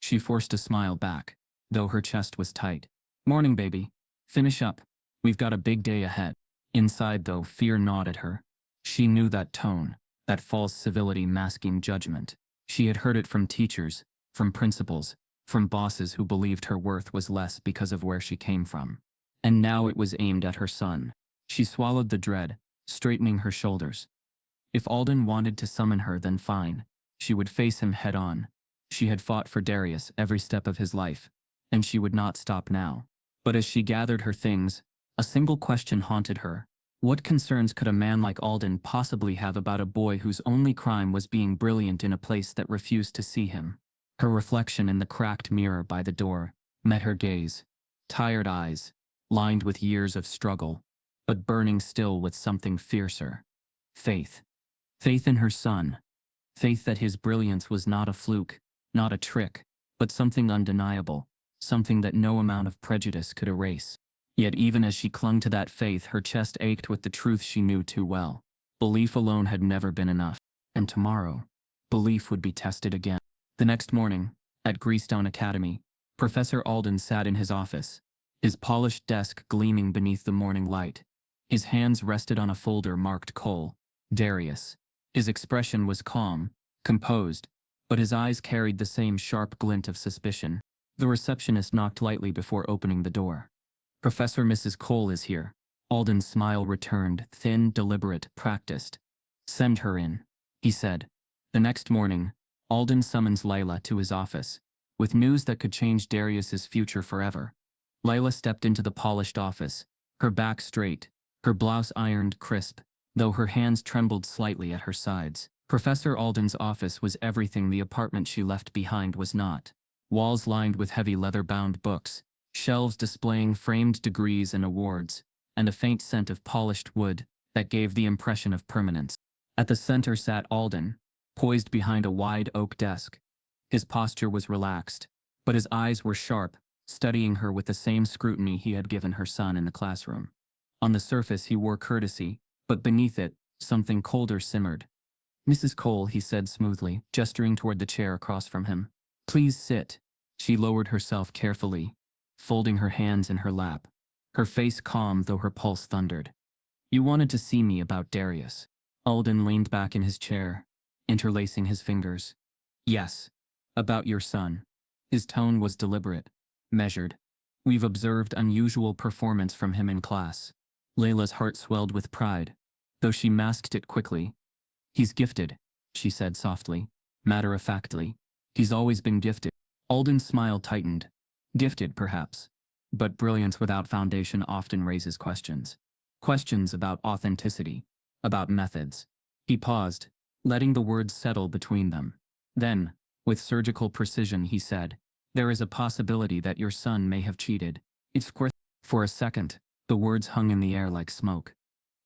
She forced a smile back, though her chest was tight. "Morning, baby. Finish up. We've got a big day ahead." Inside, though, fear gnawed at her. She knew that tone. that false civility masking judgment. She had heard it from teachers, from principals, from bosses who believed her worth was less because of where she came from. And now it was aimed at her son. She swallowed the dread, straightening her shoulders. If Alden wanted to summon her, then fine. She would face him head on. She had fought for Darius every step of his life, and she would not stop now. But as she gathered her things, a single question haunted her. What concerns could a man like Alden possibly have about a boy whose only crime was being brilliant in a place that refused to see him? Her reflection in the cracked mirror by the door met her gaze. Tired eyes, lined with years of struggle, but burning still with something fiercer. Faith. Faith in her son. Faith that his brilliance was not a fluke, not a trick, but something undeniable, something that no amount of prejudice could erase. Yet even as she clung to that faith, her chest ached with the truth she knew too well. Belief alone had never been enough. And tomorrow, belief would be tested again. The next morning, at Greystone Academy, Professor Alden sat in his office, his polished desk gleaming beneath the morning light. His hands rested on a folder marked Cole, Darius. His expression was calm, composed, but his eyes carried the same sharp glint of suspicion. The receptionist knocked lightly before opening the door. "Professor Mrs. Cole is here." Alden's smile returned, thin, deliberate, practiced. "Send her in," he said. The next morning, Alden summons Layla to his office, with news that could change Darius's future forever. Layla stepped into the polished office, her back straight, her blouse ironed crisp, though her hands trembled slightly at her sides. Professor Alden's office was everything the apartment she left behind was not. Walls lined with heavy leather-bound books, shelves displaying framed degrees and awards, and a faint scent of polished wood that gave the impression of permanence. At the center sat Alden, poised behind a wide oak desk. His posture was relaxed, but his eyes were sharp, studying her with the same scrutiny he had given her son in the classroom. On the surface he wore courtesy, but beneath it, something colder simmered. "Mrs. Cole," he said smoothly, gesturing toward the chair across from him. "Please sit." She lowered herself carefully, folding her hands in her lap, her face calm though her pulse thundered. "You wanted to see me about Darius." Alden leaned back in his chair, interlacing his fingers. "Yes, about your son." His tone was deliberate, measured. "We've observed unusual performance from him in class." Layla's heart swelled with pride, though she masked it quickly. "He's gifted," she said softly, matter-of-factly. "He's always been gifted." Alden's smile tightened. Gifted, perhaps, but brilliance without foundation often raises questions. Questions about authenticity, about methods. He paused, letting the words settle between them. Then, with surgical precision, he said, "There is a possibility that your son may have cheated. It's worth." For a second, the words hung in the air like smoke.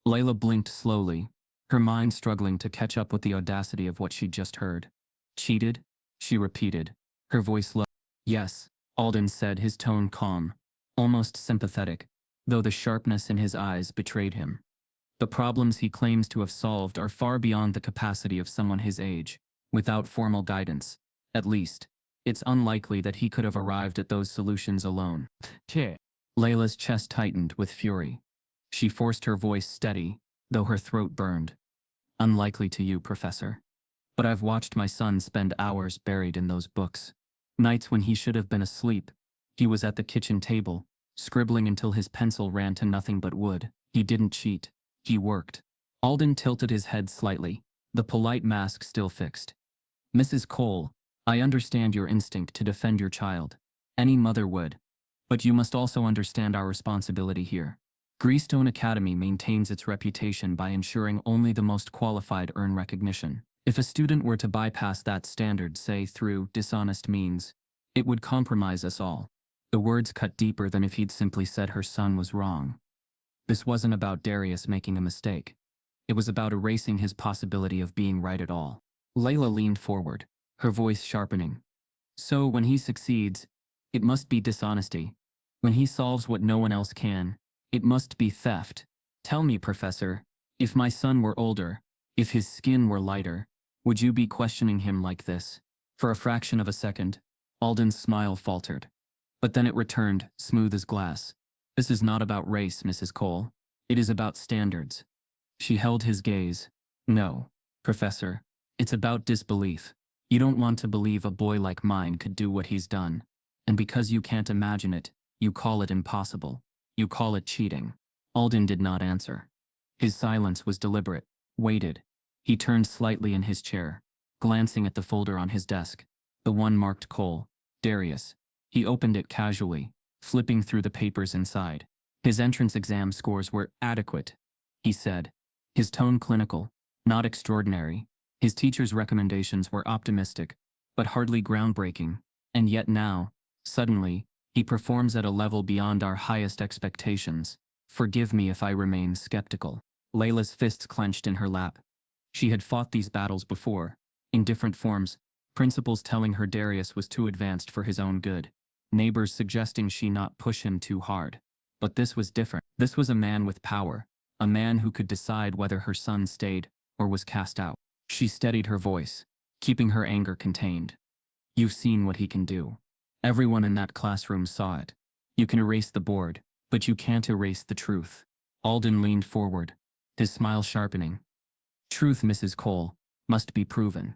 Layla blinked slowly, her mind struggling to catch up with the audacity of what she'd just heard. "Cheated?" she repeated, her voice low. "Yes," Alden said, his tone calm, almost sympathetic, though the sharpness in his eyes betrayed him. "The problems he claims to have solved are far beyond the capacity of someone his age. Without formal guidance, at least, it's unlikely that he could have arrived at those solutions alone." Layla's chest tightened with fury. She forced her voice steady, though her throat burned. "Unlikely to you, Professor. But I've watched my son spend hours buried in those books. Nights when he should have been asleep. He was at the kitchen table, scribbling until his pencil ran to nothing but wood. He didn't cheat. He worked." Alden tilted his head slightly, the polite mask still fixed. "Mrs. Cole, I understand your instinct to defend your child. Any mother would. But you must also understand our responsibility here. Greystone Academy maintains its reputation by ensuring only the most qualified earn recognition. If a student were to bypass that standard, say through dishonest means, it would compromise us all." The words cut deeper than if he'd simply said her son was wrong. This wasn't about Darius making a mistake. It was about erasing his possibility of being right at all. Layla leaned forward, her voice sharpening. "So when he succeeds, it must be dishonesty. When he solves what no one else can, it must be theft. Tell me, Professor, if my son were older, if his skin were lighter, would you be questioning him like this?" For a fraction of a second, Alden's smile faltered. But then it returned, smooth as glass. "This is not about race, Mrs. Cole. It is about standards." She held his gaze. "No, Professor, it's about disbelief. You don't want to believe a boy like mine could do what he's done. And because you can't imagine it, you call it impossible. You call it cheating. Alden did not answer. His silence was deliberate, weighted. He turned slightly in his chair, glancing at the folder on his desk, the one marked Cole, Darius. He opened it casually, flipping through the papers inside. His entrance exam scores were adequate, he said, his tone clinical, not extraordinary. His teacher's recommendations were optimistic, but hardly groundbreaking, and yet now, suddenly, he performs at a level beyond our highest expectations. Forgive me if I remain skeptical. Layla's fists clenched in her lap. She had fought these battles before, in different forms, principals telling her Darius was too advanced for his own good, neighbors suggesting she not push him too hard. But this was different. This was a man with power, a man who could decide whether her son stayed or was cast out. She steadied her voice, keeping her anger contained. You've seen what he can do. Everyone in that classroom saw it. You can erase the board, but you can't erase the truth. Alden leaned forward, his smile sharpening. Truth, Mrs. Cole, must be proven.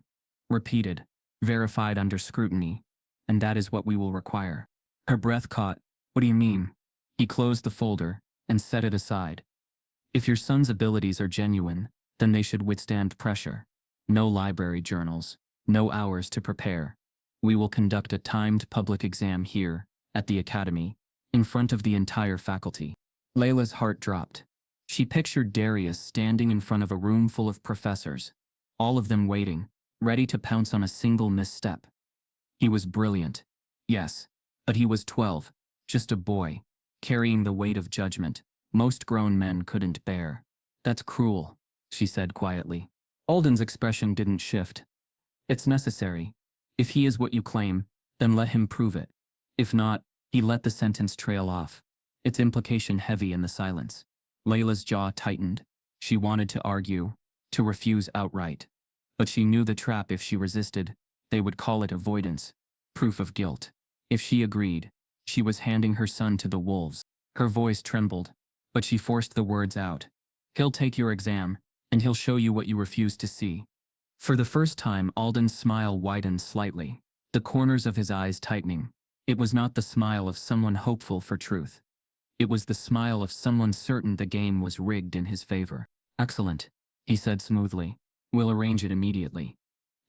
Repeated, verified under scrutiny, and that is what we will require. Her breath caught. What do you mean? He closed the folder and set it aside. If your son's abilities are genuine, then they should withstand pressure. No library journals, no hours to prepare. We will conduct a timed public exam here, at the academy, in front of the entire faculty. Layla's heart dropped. She pictured Darius standing in front of a room full of professors, all of them waiting, ready to pounce on a single misstep. He was brilliant, yes, but he was 12, just a boy, carrying the weight of judgment most grown men couldn't bear. That's cruel, she said quietly. Alden's expression didn't shift. It's necessary. If he is what you claim, then let him prove it. If not, he let the sentence trail off, its implication heavy in the silence. Layla's jaw tightened. She wanted to argue, to refuse outright. But she knew the trap. If she resisted, they would call it avoidance, proof of guilt. If she agreed, she was handing her son to the wolves. Her voice trembled, but she forced the words out. He'll take your exam, and he'll show you what you refuse to see. For the first time, Alden's smile widened slightly, the corners of his eyes tightening. It was not the smile of someone hopeful for truth. It was the smile of someone certain the game was rigged in his favor. Excellent, he said smoothly. We'll arrange it immediately.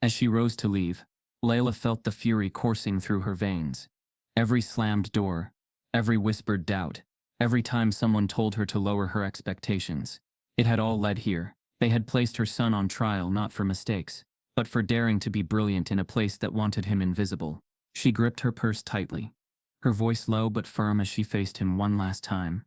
As she rose to leave, Layla felt the fury coursing through her veins. Every slammed door, every whispered doubt, every time someone told her to lower her expectations. It had all led here. They had placed her son on trial not for mistakes, but for daring to be brilliant in a place that wanted him invisible. She gripped her purse tightly, her voice low but firm as she faced him one last time.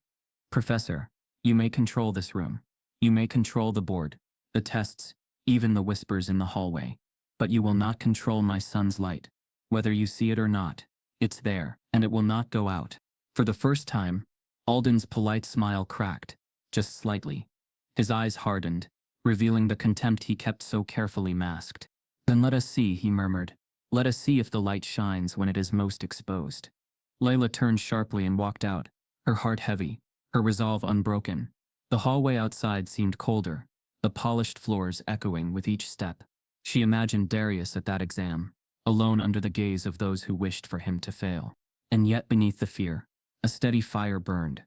Professor, you may control this room. You may control the board, the tests, even the whispers in the hallway. But you will not control my son's light. Whether you see it or not, it's there, and it will not go out. For the first time, Alden's polite smile cracked, just slightly. His eyes hardened, revealing the contempt he kept so carefully masked. Then let us see, he murmured. Let us see if the light shines when it is most exposed. Layla turned sharply and walked out, her heart heavy, her resolve unbroken. The hallway outside seemed colder, the polished floors echoing with each step. She imagined Darius at that exam, alone under the gaze of those who wished for him to fail. And yet beneath the fear, a steady fire burned.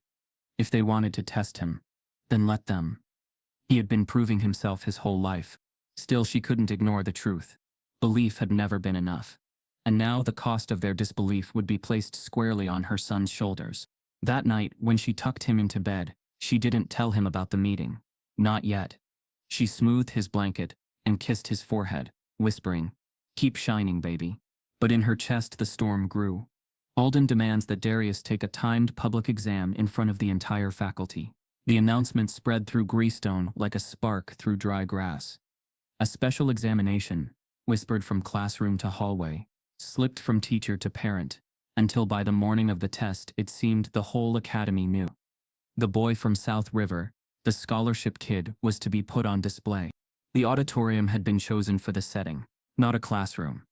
If they wanted to test him, then let them. He had been proving himself his whole life. Still, she couldn't ignore the truth. Belief had never been enough. And now the cost of their disbelief would be placed squarely on her son's shoulders. That night, when she tucked him into bed, she didn't tell him about the meeting. Not yet. She smoothed his blanket and kissed his forehead, whispering, "Keep shining, baby." But in her chest the storm grew. Alden demands that Darius take a timed public exam in front of the entire faculty. The announcement spread through Greystone like a spark through dry grass. A special examination, whispered from classroom to hallway, slipped from teacher to parent, until by the morning of the test it seemed the whole academy knew. The boy from South River, the scholarship kid, was to be put on display. The auditorium had been chosen for the setting, not a classroom.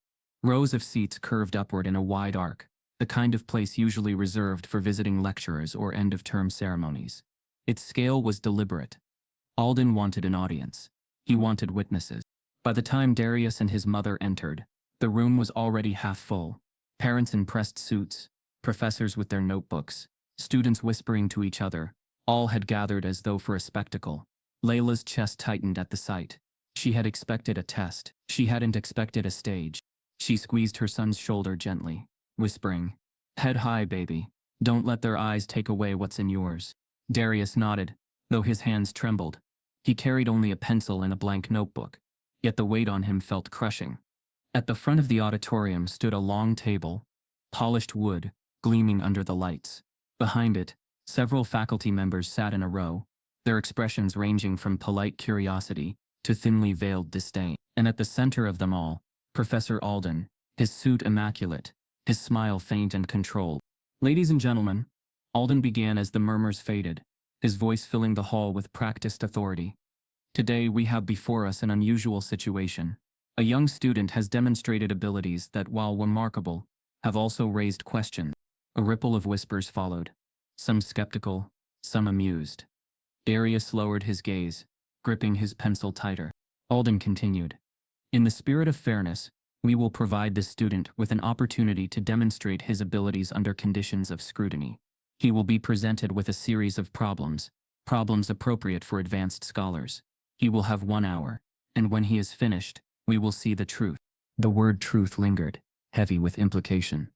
Rows of seats curved upward in a wide arc, the kind of place usually reserved for visiting lecturers or end-of-term ceremonies. Its scale was deliberate. Alden wanted an audience. He wanted witnesses. By the time Darius and his mother entered, the room was already half full. Parents in pressed suits, professors with their notebooks, students whispering to each other, all had gathered as though for a spectacle. Layla's chest tightened at the sight. She had expected a test. She hadn't expected a stage. She squeezed her son's shoulder gently, whispering, "Head high, baby. Don't let their eyes take away what's in yours." Darius nodded, though his hands trembled. He carried only a pencil and a blank notebook, yet the weight on him felt crushing. At the front of the auditorium stood a long table, polished wood, gleaming under the lights. Behind it, several faculty members sat in a row, their expressions ranging from polite curiosity to thinly veiled disdain. And at the center of them all, Professor Alden, his suit immaculate, his smile faint and controlled. "Ladies and gentlemen," Alden began as the murmurs faded, his voice filling the hall with practiced authority. "Today we have before us an unusual situation. A young student has demonstrated abilities that, while remarkable, have also raised questions." A ripple of whispers followed, some skeptical, some amused. Darius lowered his gaze, gripping his pencil tighter. Alden continued, "In the spirit of fairness, we will provide this student with an opportunity to demonstrate his abilities under conditions of scrutiny. He will be presented with a series of problems appropriate for advanced scholars. He will have 1 hour, and when he is finished, we will see the truth." The word truth lingered, heavy with implication.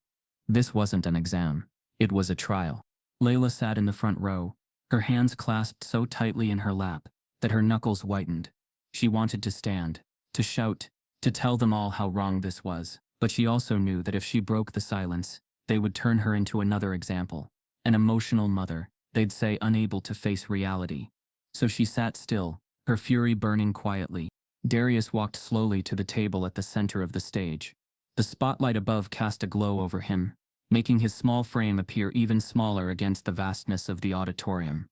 This wasn't an exam. It was a trial. Layla sat in the front row, her hands clasped so tightly in her lap that her knuckles whitened. She wanted to stand, to shout, to tell them all how wrong this was. But she also knew that if she broke the silence, they would turn her into another example. An emotional mother, they'd say, unable to face reality. So she sat still, her fury burning quietly. Darius walked slowly to the table at the center of the stage. The spotlight above cast a glow over him, making his small frame appear even smaller against the vastness of the auditorium.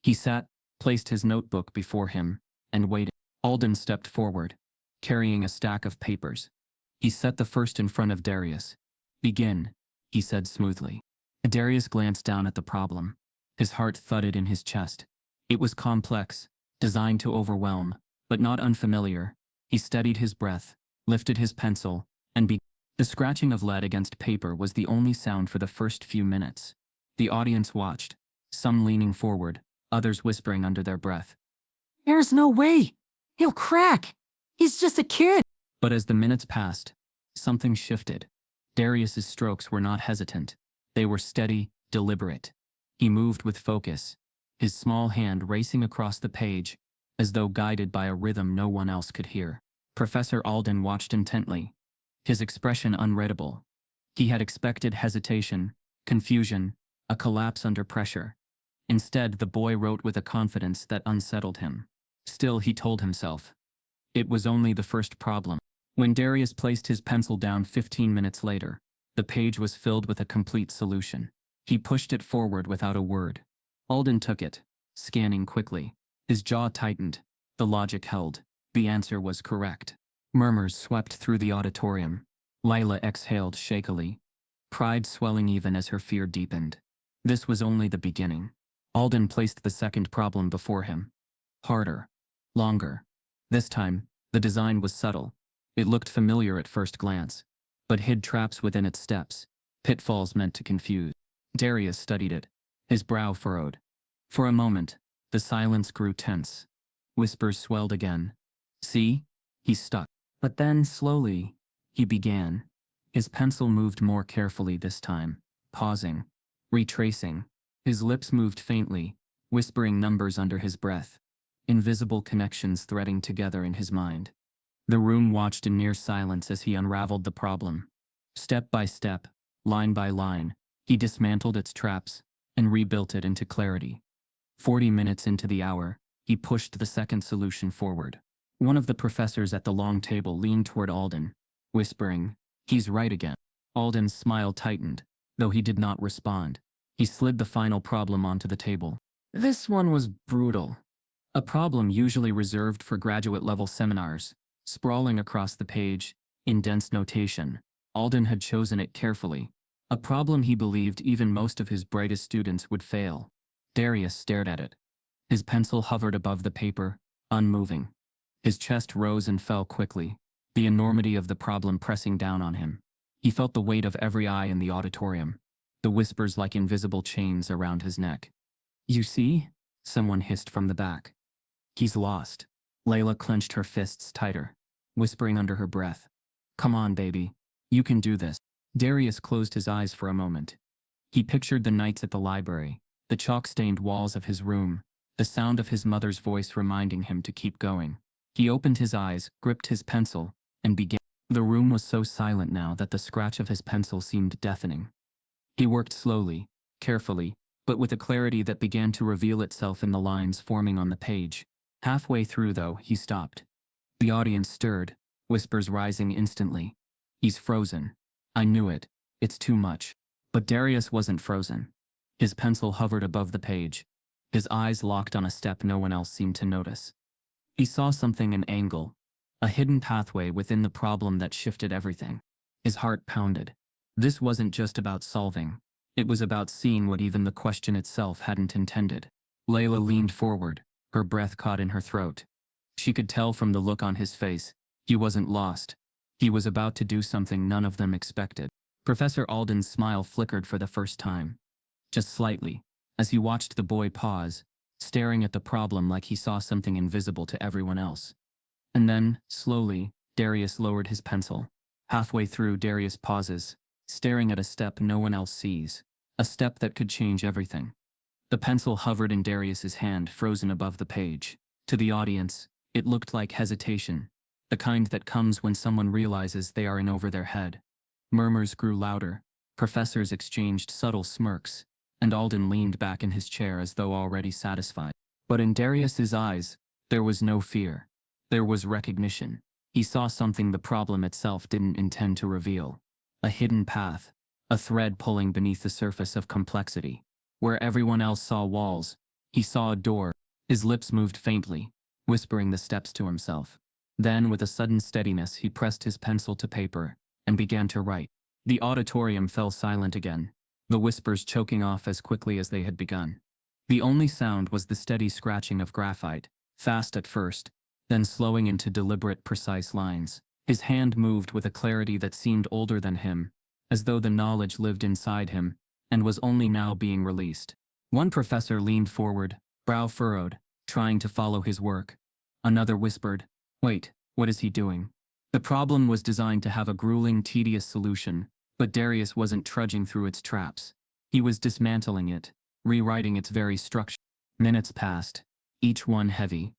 He sat, placed his notebook before him, and waited. Alden stepped forward, carrying a stack of papers. He set the first in front of Darius. "Begin," he said smoothly. Darius glanced down at the problem. His heart thudded in his chest. It was complex, designed to overwhelm, but not unfamiliar. He steadied his breath, lifted his pencil, and began. The scratching of lead against paper was the only sound for the first few minutes. The audience watched, some leaning forward, others whispering under their breath, "There's no way! He'll crack! He's just a kid!" But as the minutes passed, something shifted. Darius's strokes were not hesitant. They were steady, deliberate. He moved with focus, his small hand racing across the page, as though guided by a rhythm no one else could hear. Professor Alden watched intently, his expression unreadable. He had expected hesitation, confusion, a collapse under pressure. Instead, the boy wrote with a confidence that unsettled him. Still, he told himself, it was only the first problem. When Darius placed his pencil down 15 minutes later, the page was filled with a complete solution. He pushed it forward without a word. Alden took it, scanning quickly. His jaw tightened. The logic held. The answer was correct. Murmurs swept through the auditorium. Layla exhaled shakily, pride swelling even as her fear deepened. This was only the beginning. Alden placed the second problem before him. Harder. Longer. This time, the design was subtle. It looked familiar at first glance, but hid traps within its steps, pitfalls meant to confuse. Darius studied it, his brow furrowed. For a moment, the silence grew tense. Whispers swelled again. "See?" He stuck. But then, slowly, he began. His pencil moved more carefully this time, pausing, retracing. His lips moved faintly, whispering numbers under his breath, invisible connections threading together in his mind. The room watched in near silence as he unraveled the problem. Step by step, line by line, he dismantled its traps and rebuilt it into clarity. 40 minutes into the hour, he pushed the second solution forward. One of the professors at the long table leaned toward Alden, whispering, "He's right again." Alden's smile tightened, though he did not respond. He slid the final problem onto the table. This one was brutal. A problem usually reserved for graduate-level seminars, sprawling across the page, in dense notation. Alden had chosen it carefully. A problem he believed even most of his brightest students would fail. Darius stared at it. His pencil hovered above the paper, unmoving. His chest rose and fell quickly, the enormity of the problem pressing down on him. He felt the weight of every eye in the auditorium, the whispers like invisible chains around his neck. "You see?" someone hissed from the back. "He's lost." Layla clenched her fists tighter, whispering under her breath, "Come on, baby. You can do this." Darius closed his eyes for a moment. He pictured the nights at the library, the chalk-stained walls of his room, the sound of his mother's voice reminding him to keep going. He opened his eyes, gripped his pencil, and began. The room was so silent now that the scratch of his pencil seemed deafening. He worked slowly, carefully, but with a clarity that began to reveal itself in the lines forming on the page. Halfway through, though, he stopped. The audience stirred, whispers rising instantly. "He's frozen. I knew it. It's too much." But Darius wasn't frozen. His pencil hovered above the page. His eyes locked on a step no one else seemed to notice. He saw something, an angle, a hidden pathway within the problem that shifted everything. His heart pounded. This wasn't just about solving. It was about seeing what even the question itself hadn't intended. Layla leaned forward, her breath caught in her throat. She could tell from the look on his face, he wasn't lost. He was about to do something none of them expected. Professor Alden's smile flickered for the first time. Just slightly, as he watched the boy pause, staring at the problem like he saw something invisible to everyone else. And then, slowly, Darius lowered his pencil. Halfway through, Darius pauses, staring at a step no one else sees, a step that could change everything. The pencil hovered in Darius's hand, frozen above the page. To the audience, it looked like hesitation, the kind that comes when someone realizes they are in over their head. Murmurs grew louder, professors exchanged subtle smirks, and Alden leaned back in his chair as though already satisfied. But in Darius's eyes, there was no fear. There was recognition. He saw something the problem itself didn't intend to reveal. A hidden path, a thread pulling beneath the surface of complexity. Where everyone else saw walls, he saw a door. His lips moved faintly, whispering the steps to himself. Then, with a sudden steadiness, he pressed his pencil to paper and began to write. The auditorium fell silent again, the whispers choking off as quickly as they had begun. The only sound was the steady scratching of graphite, fast at first, then slowing into deliberate, precise lines. His hand moved with a clarity that seemed older than him, as though the knowledge lived inside him and was only now being released. One professor leaned forward, brow furrowed, trying to follow his work. Another whispered, "Wait, what is he doing?" The problem was designed to have a grueling, tedious solution, but Darius wasn't trudging through its traps. He was dismantling it, rewriting its very structure. Minutes passed, each one heavy.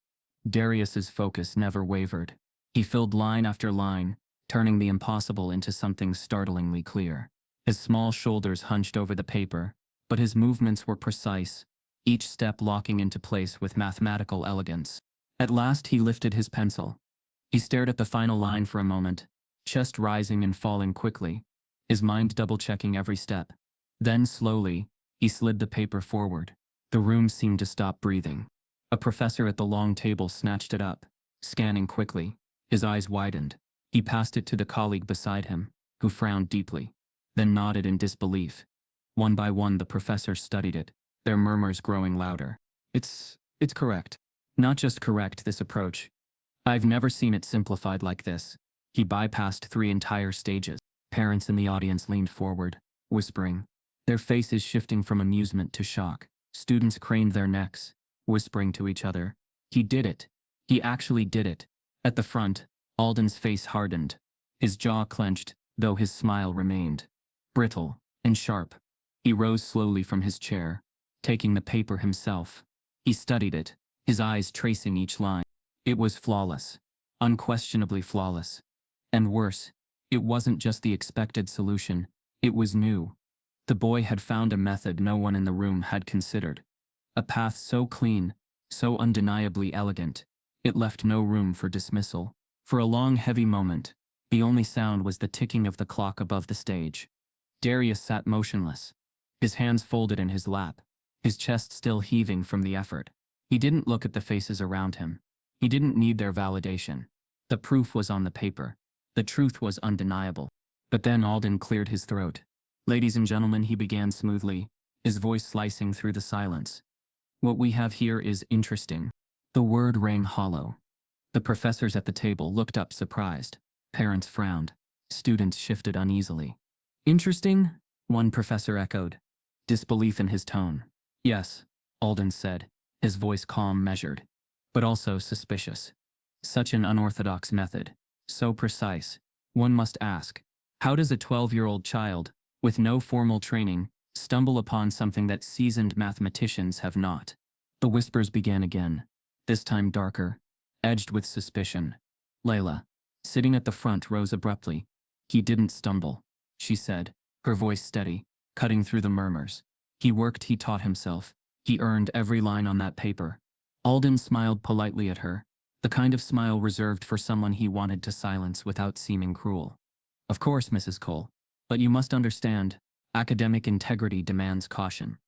Darius's focus never wavered. He filled line after line, turning the impossible into something startlingly clear. His small shoulders hunched over the paper, but his movements were precise, each step locking into place with mathematical elegance. At last he lifted his pencil. He stared at the final line for a moment, chest rising and falling quickly, his mind double-checking every step. Then, slowly, he slid the paper forward. The room seemed to stop breathing. A professor at the long table snatched it up, scanning quickly. His eyes widened. He passed it to the colleague beside him, who frowned deeply, then nodded in disbelief. One by one the professors studied it, their murmurs growing louder. It's correct. Not just correct, this approach. I've never seen it simplified like this." He bypassed 3 entire stages. Parents in the audience leaned forward, whispering, their faces shifting from amusement to shock. Students craned their necks, whispering to each other, "He did it. He actually did it." At the front, Alden's face hardened. His jaw clenched, though his smile remained. Brittle and sharp. He rose slowly from his chair, taking the paper himself. He studied it, his eyes tracing each line. It was flawless. Unquestionably flawless. And worse, it wasn't just the expected solution, it was new. The boy had found a method no one in the room had considered. A path so clean, so undeniably elegant, it left no room for dismissal. For a long, heavy moment, the only sound was the ticking of the clock above the stage. Darius sat motionless, his hands folded in his lap, his chest still heaving from the effort. He didn't look at the faces around him. He didn't need their validation. The proof was on the paper. The truth was undeniable. But then Alden cleared his throat. "Ladies and gentlemen," he began smoothly, his voice slicing through the silence. "What we have here is interesting." The word rang hollow. The professors at the table looked up surprised. Parents frowned. Students shifted uneasily. Interesting? One professor echoed, disbelief in his tone. Yes, Alden said, his voice calm, measured, but also suspicious. Such an unorthodox method. So precise. One must ask, how does a 12-year-old child, with no formal training, stumble upon something that seasoned mathematicians have not? The whispers began again, this time darker, edged with suspicion. Layla, sitting at the front, rose abruptly. He didn't stumble, she said, her voice steady, cutting through the murmurs. He worked, he taught himself. He earned every line on that paper. Alden smiled politely at her, the kind of smile reserved for someone he wanted to silence without seeming cruel. Of course, Mrs. Cole, but you must understand, academic integrity demands caution.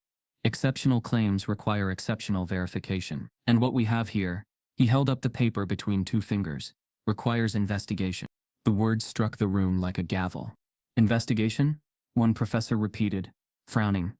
Exceptional claims require exceptional verification. And what we have here, he held up the paper between two fingers, requires investigation. The words struck the room like a gavel. Investigation? One professor repeated, frowning.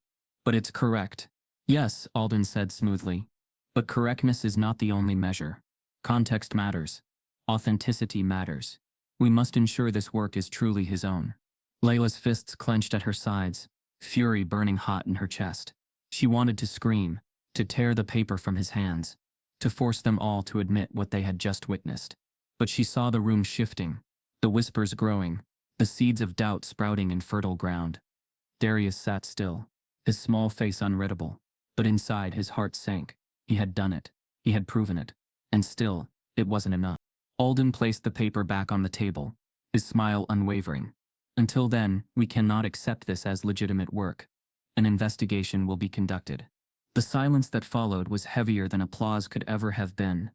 But it's correct. Yes, Alden said smoothly. But correctness is not the only measure. Context matters. Authenticity matters. We must ensure this work is truly his own. Layla's fists clenched at her sides, fury burning hot in her chest. She wanted to scream, to tear the paper from his hands, to force them all to admit what they had just witnessed. But she saw the room shifting, the whispers growing, the seeds of doubt sprouting in fertile ground. Darius sat still, his small face unreadable, but inside his heart sank. He had done it. He had proven it. And still, it wasn't enough. Alden placed the paper back on the table, his smile unwavering. Until then, we cannot accept this as legitimate work. An investigation will be conducted. The silence that followed was heavier than applause could ever have been.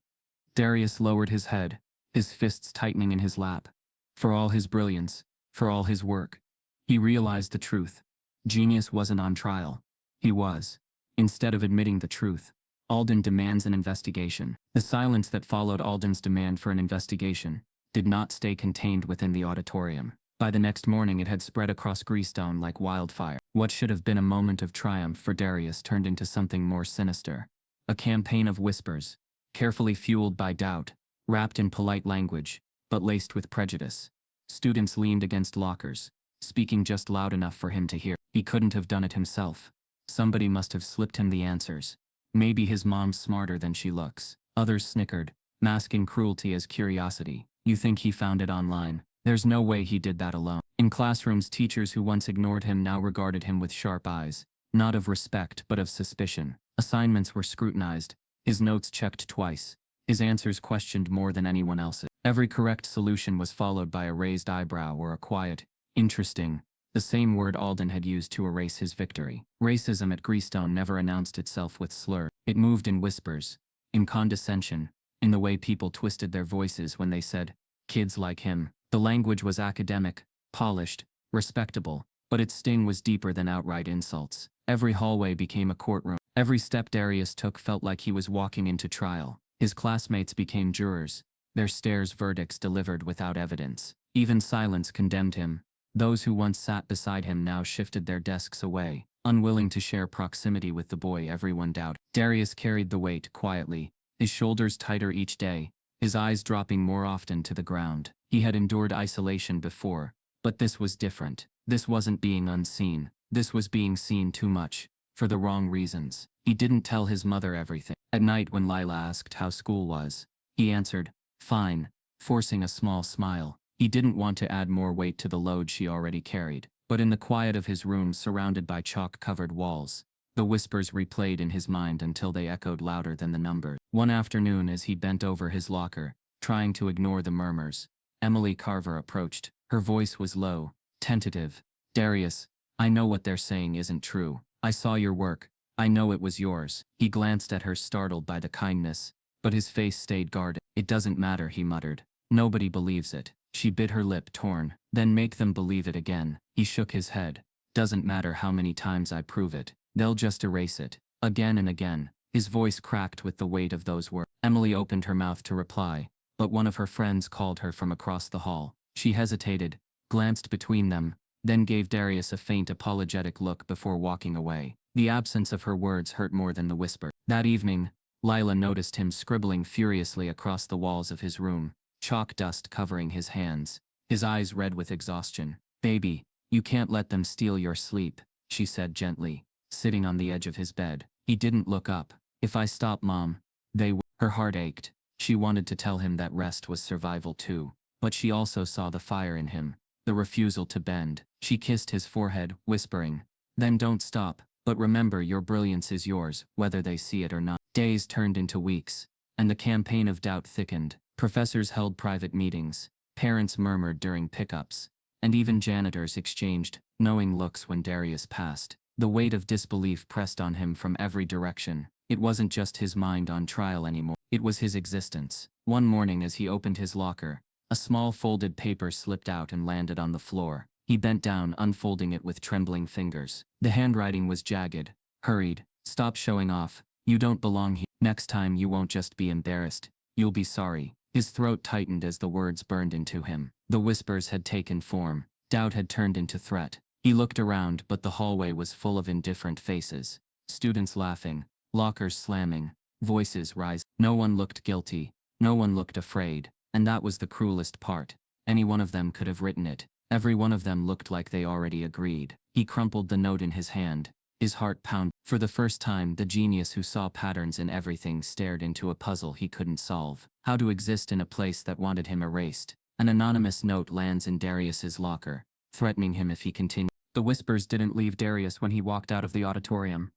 Darius lowered his head, his fists tightening in his lap. For all his brilliance, for all his work, he realized the truth. Genius wasn't on trial. He was. Instead of admitting the truth, Alden demands an investigation. The silence that followed Alden's demand for an investigation did not stay contained within the auditorium. By the next morning, it had spread across Greystone like wildfire. What should have been a moment of triumph for Darius turned into something more sinister. A campaign of whispers, carefully fueled by doubt, wrapped in polite language, but laced with prejudice. Students leaned against lockers, speaking just loud enough for him to hear. He couldn't have done it himself. Somebody must have slipped him the answers. Maybe his mom's smarter than she looks. Others snickered, masking cruelty as curiosity. You think he found it online? There's no way he did that alone. In classrooms, teachers who once ignored him now regarded him with sharp eyes, not of respect but of suspicion. Assignments were scrutinized, his notes checked twice, his answers questioned more than anyone else's. Every correct solution was followed by a raised eyebrow or a quiet, interesting, the same word Alden had used to erase his victory. Racism at Greystone never announced itself with slurs. It moved in whispers, in condescension, in the way people twisted their voices when they said, kids like him. The language was academic, polished, respectable, but its sting was deeper than outright insults. Every hallway became a courtroom. Every step Darius took felt like he was walking into trial. His classmates became jurors, their stares verdicts delivered without evidence. Even silence condemned him. Those who once sat beside him now shifted their desks away, unwilling to share proximity with the boy everyone doubted. Darius carried the weight quietly, his shoulders tighter each day, his eyes dropping more often to the ground. He had endured isolation before, but this was different. This wasn't being unseen. This was being seen too much, for the wrong reasons. He didn't tell his mother everything. At night when Lila asked how school was, he answered, fine, forcing a small smile. He didn't want to add more weight to the load she already carried. But in the quiet of his room surrounded by chalk-covered walls, the whispers replayed in his mind until they echoed louder than the numbers. One afternoon as he bent over his locker, trying to ignore the murmurs, Emily Carver approached. Her voice was low, tentative. Darius, I know what they're saying isn't true. I saw your work. I know it was yours. He glanced at her, startled by the kindness, but his face stayed guarded. It doesn't matter, he muttered. Nobody believes it. She bit her lip, torn. Then make them believe it again. He shook his head. Doesn't matter how many times I prove it. They'll just erase it. Again and again. His voice cracked with the weight of those words. Emily opened her mouth to reply, but one of her friends called her from across the hall. She hesitated, glanced between them, then gave Darius a faint apologetic look before walking away. The absence of her words hurt more than the whisper. That evening, Lila noticed him scribbling furiously across the walls of his room, chalk dust covering his hands, his eyes red with exhaustion. "Baby, you can't let them steal your sleep," she said gently, sitting on the edge of his bed. He didn't look up. "If I stop, Mom, they will." Her heart ached. She wanted to tell him that rest was survival too, but she also saw the fire in him, the refusal to bend. She kissed his forehead, whispering, "Then don't stop, but remember your brilliance is yours, whether they see it or not." Days turned into weeks, and the campaign of doubt thickened. Professors held private meetings, parents murmured during pickups, and even janitors exchanged knowing looks when Darius passed. The weight of disbelief pressed on him from every direction. It wasn't just his mind on trial anymore, it was his existence. One morning as he opened his locker, a small folded paper slipped out and landed on the floor. He bent down, unfolding it with trembling fingers. The handwriting was jagged, hurried. "Stop showing off. You don't belong here. Next time you won't just be embarrassed, you'll be sorry." His throat tightened as the words burned into him. The whispers had taken form. Doubt had turned into threat. He looked around, but the hallway was full of indifferent faces. Students laughing, lockers slamming, voices rising. No one looked guilty. No one looked afraid. And that was the cruelest part. Any one of them could have written it. Every one of them looked like they already agreed. He crumpled the note in his hand. His heart pounded. For the first time, the genius who saw patterns in everything stared into a puzzle he couldn't solve. How to exist in a place that wanted him erased. An anonymous note lands in Darius's locker, threatening him if he continued. The whispers didn't leave Darius when he walked out of the auditorium.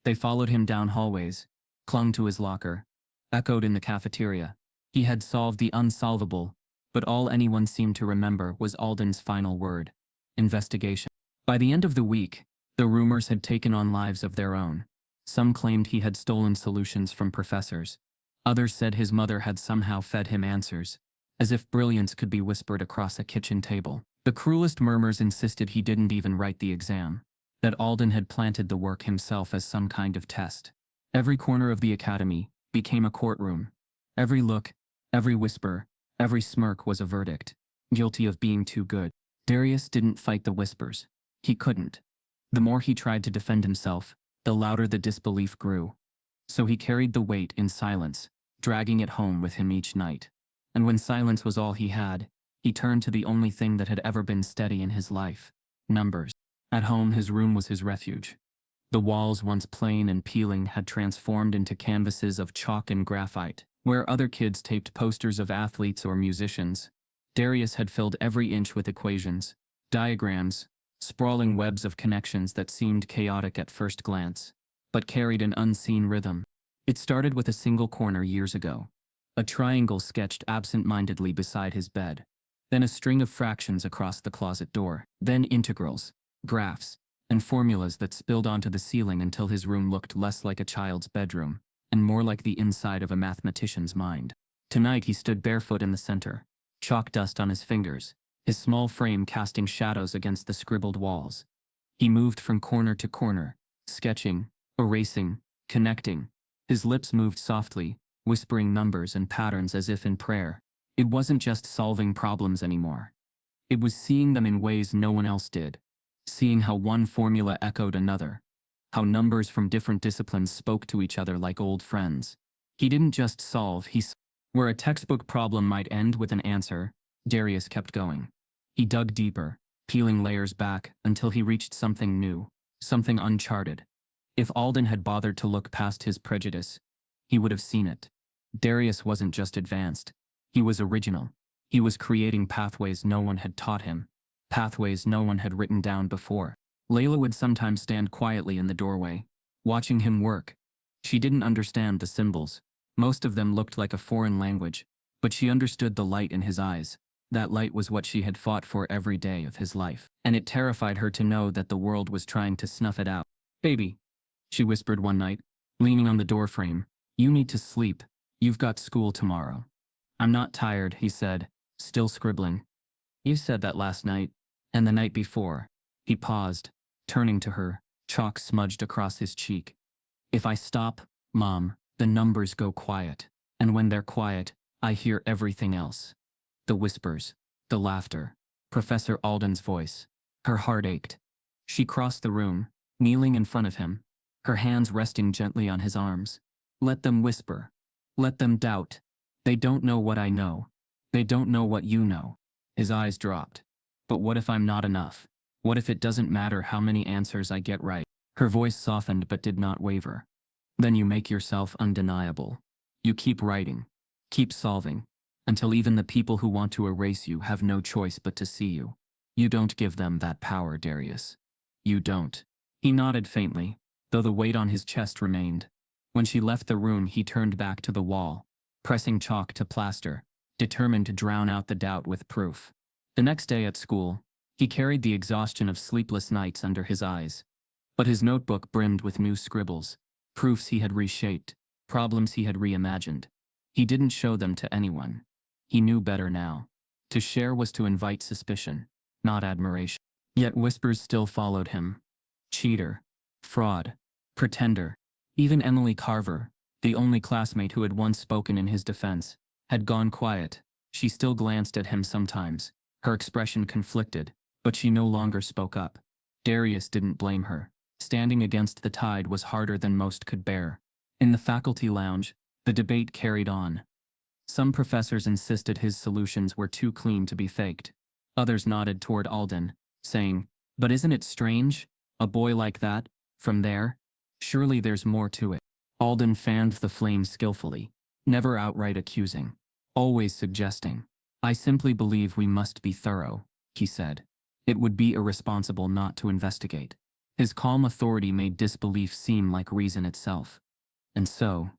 They followed him down hallways, clung to his locker, echoed in the cafeteria. He had solved the unsolvable, but all anyone seemed to remember was Alden's final word: investigation. By the end of the week, the rumors had taken on lives of their own. Some claimed he had stolen solutions from professors. Others said his mother had somehow fed him answers, as if brilliance could be whispered across a kitchen table. The cruelest murmurs insisted he didn't even write the exam, that Alden had planted the work himself as some kind of test. Every corner of the academy became a courtroom. Every look, every whisper, every smirk was a verdict. Guilty of being too good. Darius didn't fight the whispers. He couldn't. The more he tried to defend himself, the louder the disbelief grew. So he carried the weight in silence, dragging it home with him each night. And when silence was all he had, he turned to the only thing that had ever been steady in his life: numbers. At home, his room was his refuge. The walls, once plain and peeling, had transformed into canvases of chalk and graphite. Where other kids taped posters of athletes or musicians, Darius had filled every inch with equations, diagrams, sprawling webs of connections that seemed chaotic at first glance, but carried an unseen rhythm. It started with a single corner years ago, a triangle sketched absent-mindedly beside his bed, then a string of fractions across the closet door, then integrals, graphs, and formulas that spilled onto the ceiling until his room looked less like a child's bedroom and more like the inside of a mathematician's mind. Tonight he stood barefoot in the center, chalk dust on his fingers, his small frame casting shadows against the scribbled walls. He moved from corner to corner, sketching, erasing, connecting. His lips moved softly, whispering numbers and patterns as if in prayer. It wasn't just solving problems anymore. It was seeing them in ways no one else did. Seeing how one formula echoed another. How numbers from different disciplines spoke to each other like old friends. He didn't just solve, where a textbook problem might end with an answer, Darius kept going. He dug deeper, peeling layers back until he reached something new, something uncharted. If Alden had bothered to look past his prejudice, he would have seen it. Darius wasn't just advanced. He was original. He was creating pathways no one had taught him, pathways no one had written down before. Layla would sometimes stand quietly in the doorway, watching him work. She didn't understand the symbols. Most of them looked like a foreign language, but she understood the light in his eyes. That light was what she had fought for every day of his life, and it terrified her to know that the world was trying to snuff it out. "Baby," she whispered one night, leaning on the doorframe, "you need to sleep. You've got school tomorrow." "I'm not tired," he said, still scribbling. "You said that last night, and the night before." He paused, turning to her, chalk smudged across his cheek. "If I stop, Mom, the numbers go quiet. And when they're quiet, I hear everything else. The whispers, the laughter, Professor Alden's voice." Her heart ached. She crossed the room, kneeling in front of him, her hands resting gently on his arms. Let them whisper. Let them doubt. They don't know what I know. They don't know what you know. His eyes dropped. But what if I'm not enough? What if it doesn't matter how many answers I get right? Her voice softened but did not waver. Then you make yourself undeniable. You keep writing. Keep solving. Until even the people who want to erase you have no choice but to see you. You don't give them that power, Darius. You don't. He nodded faintly, though the weight on his chest remained. When she left the room, he turned back to the wall, pressing chalk to plaster, determined to drown out the doubt with proof. The next day at school, he carried the exhaustion of sleepless nights under his eyes. But his notebook brimmed with new scribbles, proofs he had reshaped, problems he had reimagined. He didn't show them to anyone. He knew better now. To share was to invite suspicion, not admiration. Yet whispers still followed him. Cheater. Fraud. Pretender. Even Emily Carver, the only classmate who had once spoken in his defense, had gone quiet. She still glanced at him sometimes, her expression conflicted, but she no longer spoke up. Darius didn't blame her. Standing against the tide was harder than most could bear. In the faculty lounge, the debate carried on. Some professors insisted his solutions were too clean to be faked. Others nodded toward Alden, saying, "But isn't it strange? A boy like that, from there? Surely there's more to it." Alden fanned the flame skillfully, never outright accusing, always suggesting. "I simply believe we must be thorough," he said. "It would be irresponsible not to investigate." His calm authority made disbelief seem like reason itself. And so,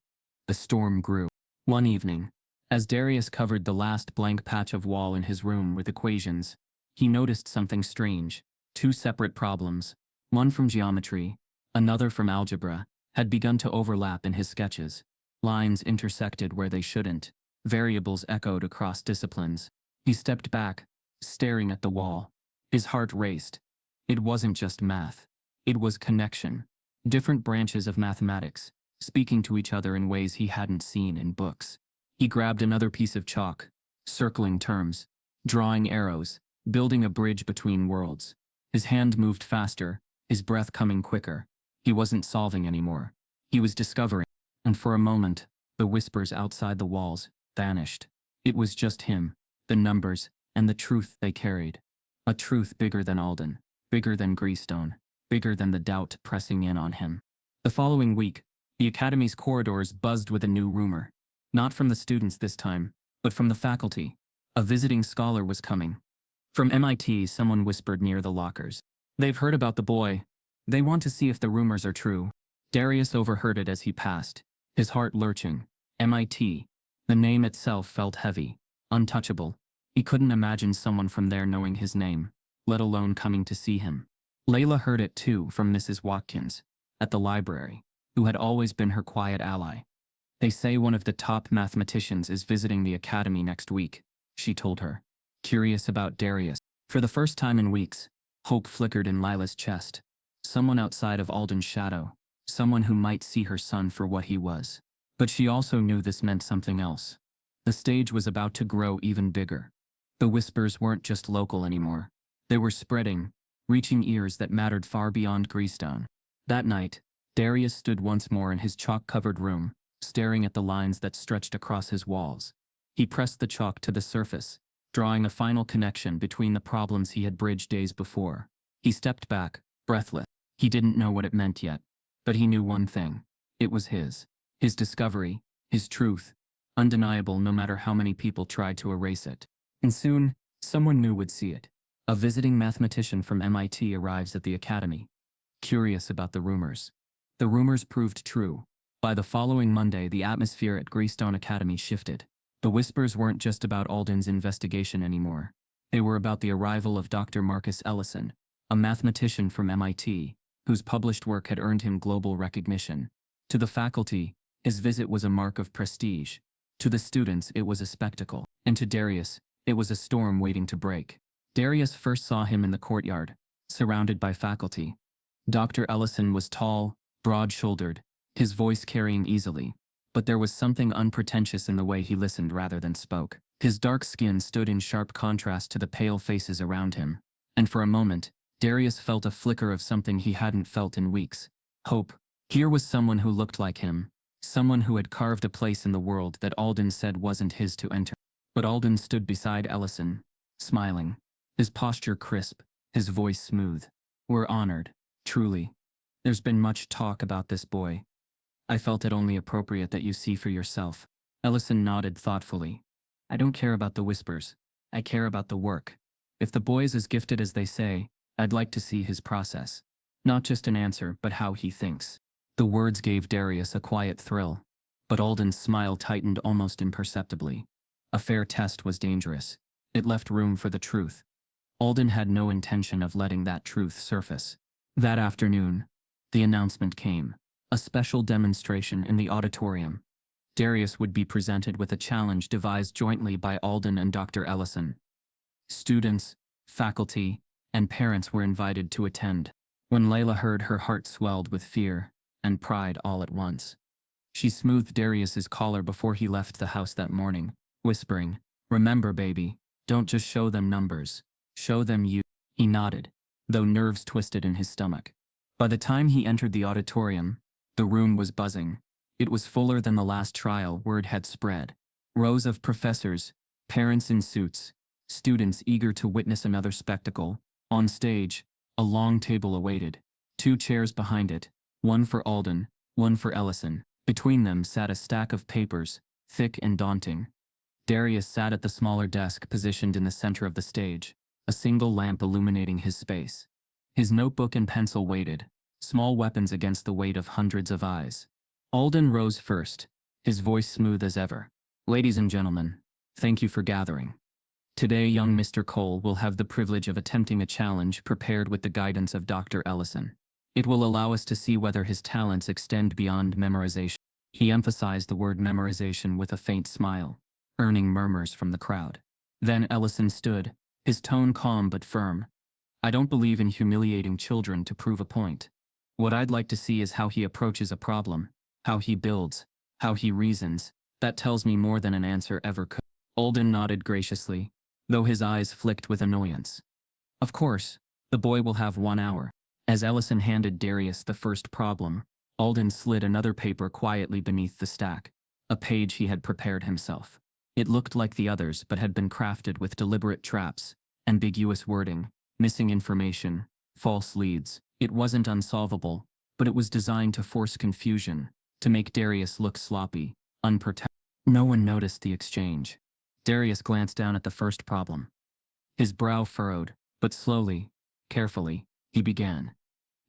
the storm grew. One evening, as Darius covered the last blank patch of wall in his room with equations, he noticed something strange. Two separate problems, one from geometry, another from algebra, had begun to overlap in his sketches. Lines intersected where they shouldn't. Variables echoed across disciplines. He stepped back, staring at the wall. His heart raced. It wasn't just math. It was connection. Different branches of mathematics, speaking to each other in ways he hadn't seen in books. He grabbed another piece of chalk, circling terms, drawing arrows, building a bridge between worlds. His hand moved faster, his breath coming quicker. He wasn't solving anymore. He was discovering, and for a moment, the whispers outside the walls vanished. It was just him, the numbers, and the truth they carried. A truth bigger than Alden, bigger than Greystone, bigger than the doubt pressing in on him. The following week, the academy's corridors buzzed with a new rumor. Not from the students this time, but from the faculty. A visiting scholar was coming. From MIT, someone whispered near the lockers. "They've heard about the boy. They want to see if the rumors are true." Darius overheard it as he passed, his heart lurching. MIT. The name itself felt heavy, untouchable. He couldn't imagine someone from there knowing his name, let alone coming to see him. Layla heard it too from Mrs. Watkins, at the library, who had always been her quiet ally. "They say one of the top mathematicians is visiting the academy next week," she told her, curious about Darius. For the first time in weeks, hope flickered in Lila's chest. Someone outside of Alden's shadow, someone who might see her son for what he was. But she also knew this meant something else. The stage was about to grow even bigger. The whispers weren't just local anymore. They were spreading, reaching ears that mattered far beyond Greystone. That night, Darius stood once more in his chalk-covered room, staring at the lines that stretched across his walls. He pressed the chalk to the surface, drawing a final connection between the problems he had bridged days before. He stepped back, breathless. He didn't know what it meant yet, but he knew one thing. It was his. His discovery, his truth, undeniable no matter how many people tried to erase it. And soon, someone new would see it. A visiting mathematician from MIT arrives at the academy, curious about the rumors. The rumors proved true. By the following Monday, the atmosphere at Greystone Academy shifted. The whispers weren't just about Alden's investigation anymore. They were about the arrival of Dr. Marcus Ellison, a mathematician from MIT, whose published work had earned him global recognition. To the faculty, his visit was a mark of prestige. To the students, it was a spectacle. And to Darius, it was a storm waiting to break. Darius first saw him in the courtyard, surrounded by faculty. Dr. Ellison was tall, broad-shouldered, his voice carrying easily, but there was something unpretentious in the way he listened rather than spoke. His dark skin stood in sharp contrast to the pale faces around him, and for a moment, Darius felt a flicker of something he hadn't felt in weeks. Hope. Here was someone who looked like him, Someone who had carved a place in the world that Alden said wasn't his to enter. But Alden stood beside Ellison, smiling, his posture crisp, his voice smooth. We're honored, truly. There's been much talk about this boy. I felt it only appropriate that you see for yourself. Ellison nodded thoughtfully. I don't care about the whispers. I care about the work. If the boy's as gifted as they say, I'd like to see his process. Not just an answer, but how he thinks. The words gave Darius a quiet thrill, but Alden's smile tightened almost imperceptibly. A fair test was dangerous. It left room for the truth. Alden had no intention of letting that truth surface. That afternoon, the announcement came. A special demonstration in the auditorium. Darius would be presented with a challenge devised jointly by Alden and Dr. Ellison. Students, faculty, and parents were invited to attend. When Layla heard, her heart swelled with fear and pride all at once. She smoothed Darius's collar before he left the house that morning, whispering, "Remember, baby, don't just show them numbers. Show them you." He nodded, though nerves twisted in his stomach. By the time he entered the auditorium, the room was buzzing. It was fuller than the last trial, word had spread. Rows of professors, parents in suits, students eager to witness another spectacle. On stage, a long table awaited. 2 chairs behind it, one for Alden, one for Ellison. Between them sat a stack of papers, thick and daunting. Darius sat at the smaller desk positioned in the center of the stage, a single lamp illuminating his space. His notebook and pencil waited, small weapons against the weight of hundreds of eyes. Alden rose first, his voice smooth as ever. Ladies and gentlemen, thank you for gathering. Today, young Mr. Cole will have the privilege of attempting a challenge prepared with the guidance of Dr. Ellison. It will allow us to see whether his talents extend beyond memorization. He emphasized the word memorization with a faint smile, earning murmurs from the crowd. Then Ellison stood, his tone calm but firm. I don't believe in humiliating children to prove a point. What I'd like to see is how he approaches a problem, how he builds, how he reasons. That tells me more than an answer ever could. Alden nodded graciously, though his eyes flicked with annoyance. Of course, the boy will have 1 hour. As Ellison handed Darius the first problem, Alden slid another paper quietly beneath the stack, a page he had prepared himself. It looked like the others but had been crafted with deliberate traps, ambiguous wording, missing information, false leads. It wasn't unsolvable, but it was designed to force confusion, to make Darius look sloppy, unprotected. No one noticed the exchange. Darius glanced down at the first problem. His brow furrowed, but slowly, carefully, he began.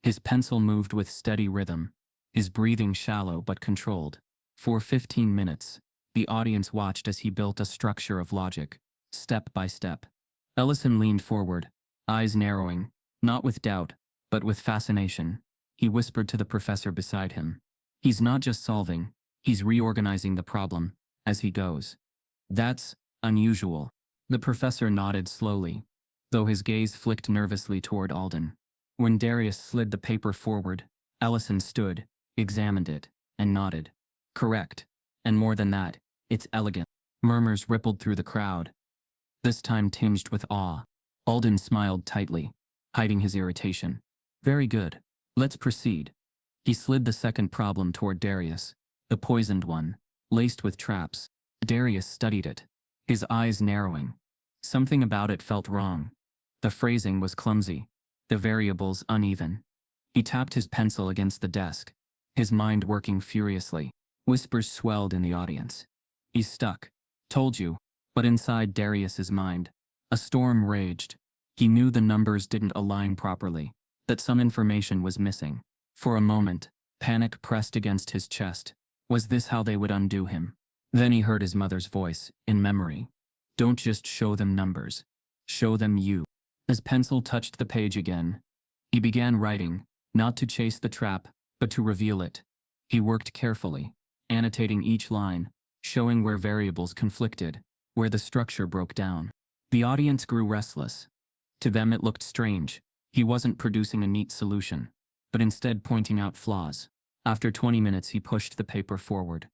His pencil moved with steady rhythm, his breathing shallow but controlled. For 15 minutes, the audience watched as he built a structure of logic, step by step. Ellison leaned forward, eyes narrowing, not with doubt, but with fascination. He whispered to the professor beside him. He's not just solving, he's reorganizing the problem, as he goes. That's unusual. The professor nodded slowly, though his gaze flicked nervously toward Alden. When Darius slid the paper forward, Ellison stood, examined it, and nodded. Correct. And more than that, it's elegant. Murmurs rippled through the crowd, this time tinged with awe. Alden smiled tightly, hiding his irritation. Very good. Let's proceed. He slid the second problem toward Darius, the poisoned one, laced with traps. Darius studied it, his eyes narrowing. Something about it felt wrong. The phrasing was clumsy, the variables uneven. He tapped his pencil against the desk, his mind working furiously. Whispers swelled in the audience. He's stuck. Told you. But inside Darius's mind, a storm raged. He knew the numbers didn't align properly, that some information was missing. For a moment, panic pressed against his chest. Was this how they would undo him? Then he heard his mother's voice, in memory. Don't just show them numbers. Show them you. As pencil touched the page again, he began writing, not to chase the trap, but to reveal it. He worked carefully, annotating each line, showing where variables conflicted, where the structure broke down. The audience grew restless. To them it looked strange. He wasn't producing a neat solution, but instead pointing out flaws. After 20 minutes he pushed the paper forward.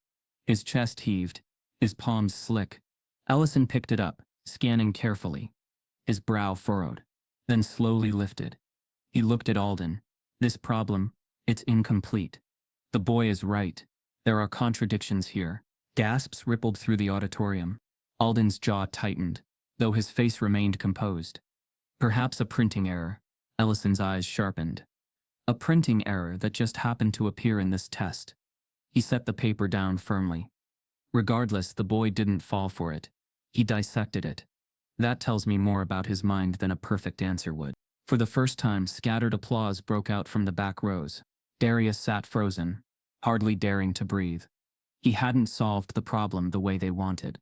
His chest heaved, his palms slick. Ellison picked it up, scanning carefully. His brow furrowed, then slowly lifted. He looked at Alden. This problem, it's incomplete. The boy is right. There are contradictions here. Gasps rippled through the auditorium. Alden's jaw tightened, though his face remained composed. Perhaps a printing error. Ellison's eyes sharpened. A printing error that just happened to appear in this test. He set the paper down firmly. Regardless, the boy didn't fall for it. He dissected it. That tells me more about his mind than a perfect answer would. For the first time, scattered applause broke out from the back rows. Darius sat frozen, hardly daring to breathe. He hadn't solved the problem the way they wanted,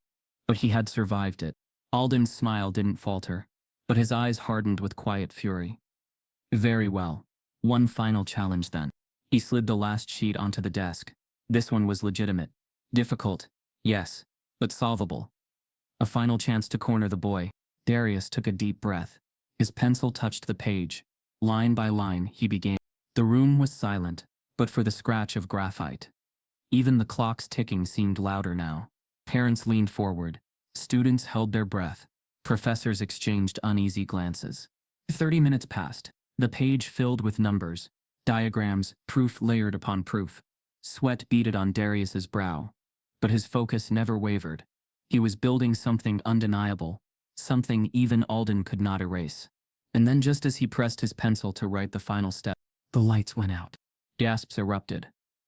but he had survived it. Alden's smile didn't falter, but his eyes hardened with quiet fury. Very well. One final challenge then. He slid the last sheet onto the desk. This one was legitimate. Difficult, yes, but solvable. A final chance to corner the boy. Darius took a deep breath. His pencil touched the page. Line by line, he began. The room was silent, but for the scratch of graphite. Even the clock's ticking seemed louder now. Parents leaned forward. Students held their breath. Professors exchanged uneasy glances. 30 minutes passed. The page filled with numbers, diagrams, proof layered upon proof. Sweat beaded on Darius's brow, but his focus never wavered. He was building something undeniable, something even Alden could not erase. And then just as he pressed his pencil to write the final step, the lights went out. Gasps erupted.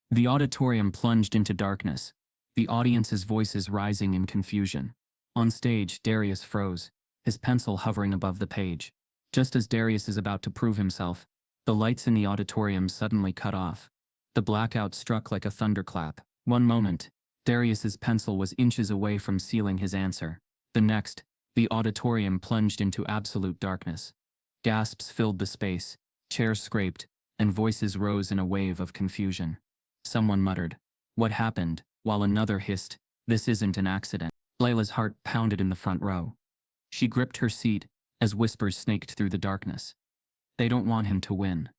The auditorium plunged into darkness, the audience's voices rising in confusion. On stage, Darius froze, his pencil hovering above the page. Just as Darius is about to prove himself, the lights in the auditorium suddenly cut off. The blackout struck like a thunderclap. One moment, Darius's pencil was inches away from sealing his answer. The next, the auditorium plunged into absolute darkness. Gasps filled the space, chairs scraped, and voices rose in a wave of confusion. Someone muttered, "What happened?" while another hissed, "This isn't an accident." Layla's heart pounded in the front row. She gripped her seat as whispers snaked through the darkness. They don't want him to win.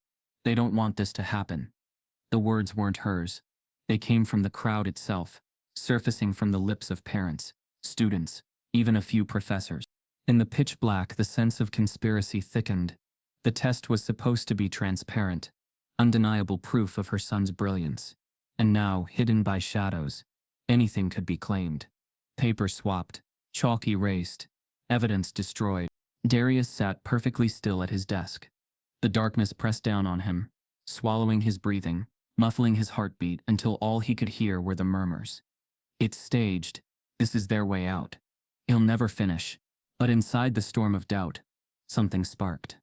They don't want this to happen. The words weren't hers. They came from the crowd itself, surfacing from the lips of parents, students, even a few professors. In the pitch black, the sense of conspiracy thickened. The test was supposed to be transparent, undeniable proof of her son's brilliance. And now, hidden by shadows, anything could be claimed. Paper swapped, chalk erased, evidence destroyed. Darius sat perfectly still at his desk. The darkness pressed down on him, swallowing his breathing, muffling his heartbeat until all he could hear were the murmurs. It's staged. This is their way out. He'll never finish. But inside the storm of doubt, something sparked.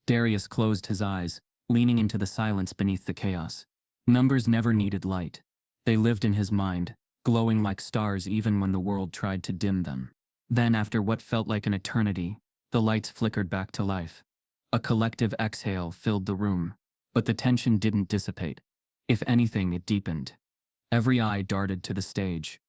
Darius closed his eyes, leaning into the silence beneath the chaos. Numbers never needed light. They lived in his mind, glowing like stars even when the world tried to dim them. Then, after what felt like an eternity, the lights flickered back to life. A collective exhale filled the room, but the tension didn't dissipate. If anything, it deepened. Every eye darted to the stage.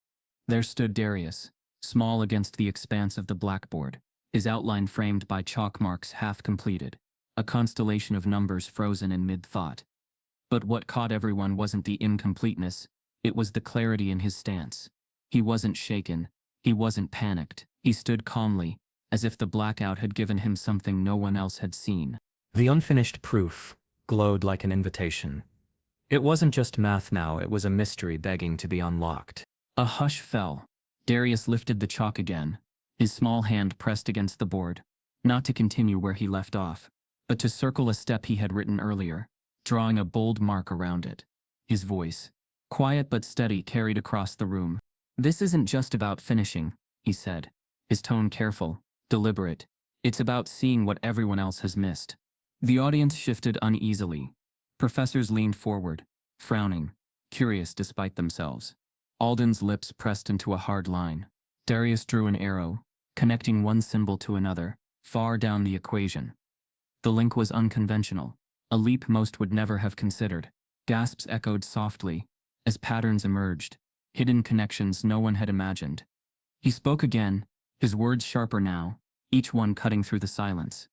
There stood Darius, small against the expanse of the blackboard, his outline framed by chalk marks half completed, a constellation of numbers frozen in mid-thought. But what caught everyone wasn't the incompleteness, it was the clarity in his stance. He wasn't shaken, he wasn't panicked, he stood calmly, as if the blackout had given him something no one else had seen. The unfinished proof glowed like an invitation. It wasn't just math now, it was a mystery begging to be unlocked. A hush fell. Darius lifted the chalk again, his small hand pressed against the board, not to continue where he left off, but to circle a step he had written earlier, drawing a bold mark around it. His voice, quiet but steady, carried across the room. "This isn't just about finishing," he said, his tone careful, deliberate. "It's about seeing what everyone else has missed." The audience shifted uneasily. Professors leaned forward, frowning, curious despite themselves. Alden's lips pressed into a hard line. Darius drew an arrow, connecting one symbol to another, far down the equation. The link was unconventional, a leap most would never have considered. Gasps echoed softly, as patterns emerged, hidden connections no one had imagined. He spoke again, his words sharper now, each one cutting through the silence.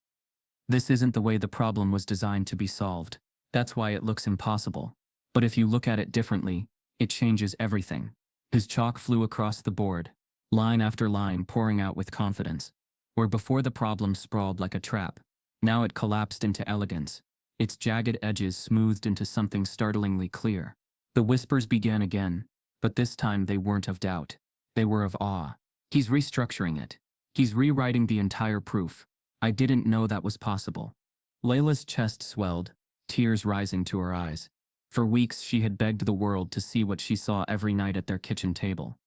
"This isn't the way the problem was designed to be solved. That's why it looks impossible. But if you look at it differently, it changes everything." His chalk flew across the board, line after line pouring out with confidence. Where before the problem sprawled like a trap, now it collapsed into elegance, its jagged edges smoothed into something startlingly clear. The whispers began again, but this time they weren't of doubt. They were of awe. He's restructuring it. He's rewriting the entire proof. I didn't know that was possible. Layla's chest swelled, tears rising to her eyes. For weeks she had begged the world to see what she saw every night at their kitchen table.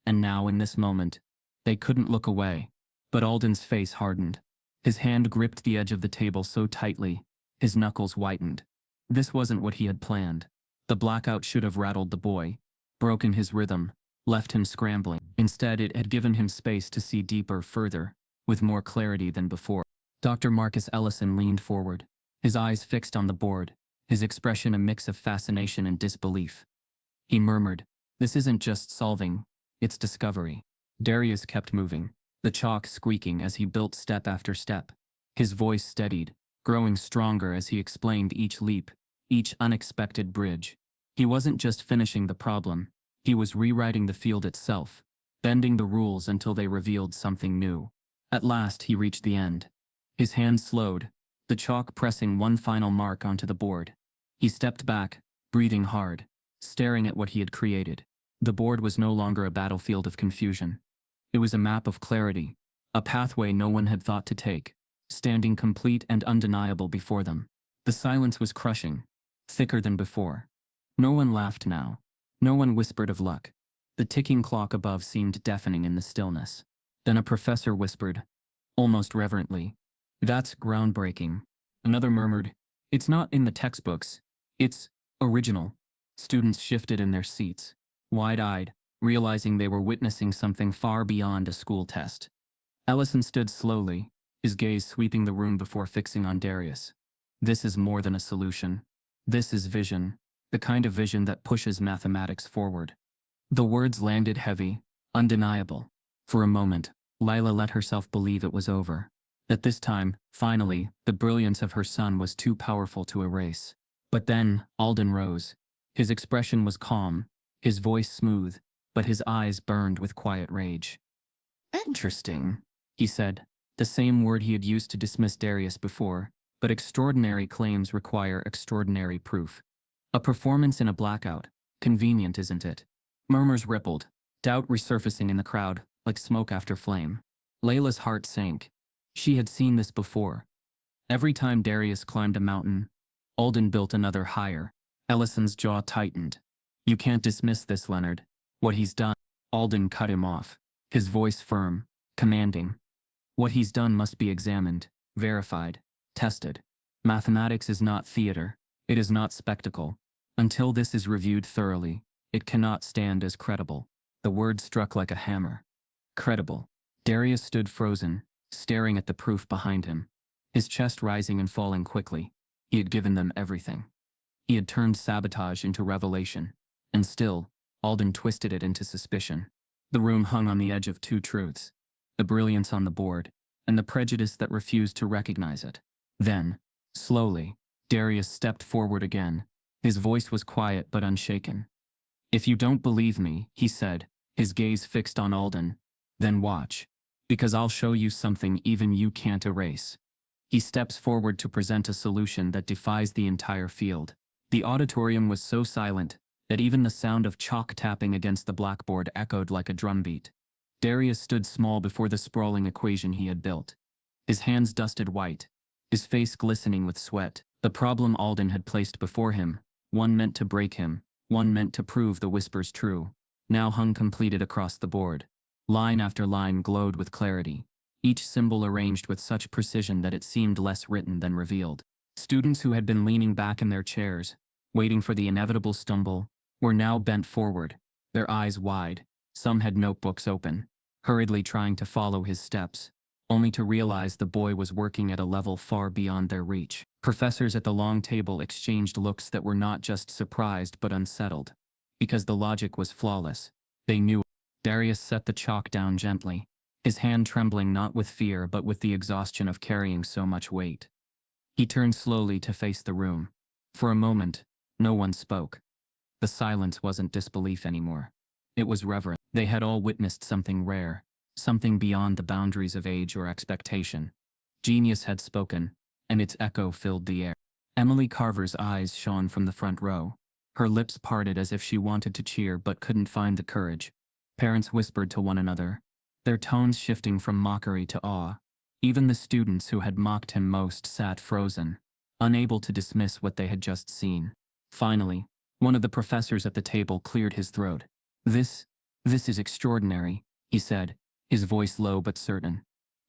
And now, in this moment, they couldn't look away. But Alden's face hardened. His hand gripped the edge of the table so tightly, his knuckles whitened. This wasn't what he had planned. The blackout should have rattled the boy, broken his rhythm, left him scrambling. Instead, it had given him space to see deeper, further, with more clarity than before. Dr. Marcus Ellison leaned forward, his eyes fixed on the board, his expression a mix of fascination and disbelief. He murmured, "This isn't just solving, it's discovery." Darius kept moving, the chalk squeaking as he built step after step. His voice steadied, growing stronger as he explained each leap, each unexpected bridge. He wasn't just finishing the problem, he was rewriting the field itself, bending the rules until they revealed something new. At last he reached the end. His hand slowed, the chalk pressing one final mark onto the board. He stepped back, breathing hard, staring at what he had created. The board was no longer a battlefield of confusion. It was a map of clarity, a pathway no one had thought to take, standing complete and undeniable before them. The silence was crushing, thicker than before. No one laughed now. No one whispered of luck. The ticking clock above seemed deafening in the stillness. Then a professor whispered, almost reverently, "That's groundbreaking." Another murmured, "It's not in the textbooks. It's original." Students shifted in their seats, wide-eyed, realizing they were witnessing something far beyond a school test. Ellison stood slowly, his gaze sweeping the room before fixing on Darius. "This is more than a solution. This is vision, the kind of vision that pushes mathematics forward." The words landed heavy, undeniable. For a moment, Lila let herself believe it was over. That this time, finally, the brilliance of her son was too powerful to erase. But then, Alden rose. His expression was calm, his voice smooth, but his eyes burned with quiet rage. "Interesting," he said, the same word he had used to dismiss Darius before, but extraordinary claims require extraordinary proof. A performance in a blackout. Convenient, isn't it? Murmurs rippled, doubt resurfacing in the crowd, like smoke after flame. Layla's heart sank. She had seen this before. Every time Darius climbed a mountain, Alden built another higher. Ellison's jaw tightened. "You can't dismiss this, Leonard. What he's done." Alden cut him off, his voice firm, commanding. "What he's done must be examined, verified, tested. Mathematics is not theater. It is not spectacle. Until this is reviewed thoroughly, it cannot stand as credible." The word struck like a hammer. Credible. Darius stood frozen, staring at the proof behind him, his chest rising and falling quickly. He had given them everything. He had turned sabotage into revelation, and still, Alden twisted it into suspicion. The room hung on the edge of two truths: the brilliance on the board, and the prejudice that refused to recognize it. Then, slowly, Darius stepped forward again. His voice was quiet but unshaken. "If you don't believe me," he said, his gaze fixed on Alden, "then watch. Because I'll show you something even you can't erase." He steps forward to present a solution that defies the entire field. The auditorium was so silent that even the sound of chalk tapping against the blackboard echoed like a drumbeat. Darius stood small before the sprawling equation he had built. His hands dusted white, his face glistening with sweat. The problem Alden had placed before him, one meant to break him, one meant to prove the whispers true, now hung completed across the board. Line after line glowed with clarity, each symbol arranged with such precision that it seemed less written than revealed. Students who had been leaning back in their chairs, waiting for the inevitable stumble, were now bent forward, their eyes wide. Some had notebooks open, hurriedly trying to follow his steps, only to realize the boy was working at a level far beyond their reach. Professors at the long table exchanged looks that were not just surprised but unsettled. Because the logic was flawless, they knew. Darius set the chalk down gently, his hand trembling not with fear but with the exhaustion of carrying so much weight. He turned slowly to face the room. For a moment, no one spoke. The silence wasn't disbelief anymore. It was reverence. They had all witnessed something rare, something beyond the boundaries of age or expectation. Genius had spoken, and its echo filled the air. Emily Carver's eyes shone from the front row, Her lips parted as if she wanted to cheer but couldn't find the courage. Parents whispered to one another, their tones shifting from mockery to awe. Even the students who had mocked him most sat frozen, unable to dismiss what they had just seen. Finally, one of the professors at the table cleared his throat. This is extraordinary," he said, his voice low but certain.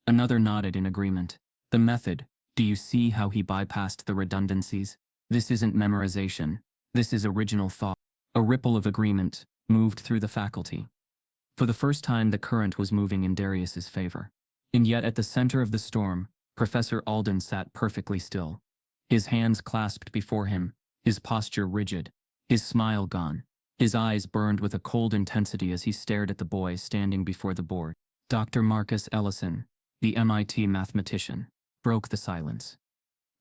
Another nodded in agreement. "The method, do you see how he bypassed the redundancies? This isn't memorization. This is original thought." A ripple of agreement moved through the faculty. For the first time, the current was moving in Darius's favor. And yet at the center of the storm, Professor Alden sat perfectly still. His hands clasped before him, his posture rigid, his smile gone. His eyes burned with a cold intensity as he stared at the boy standing before the board. Dr. Marcus Ellison, the MIT mathematician, broke the silence.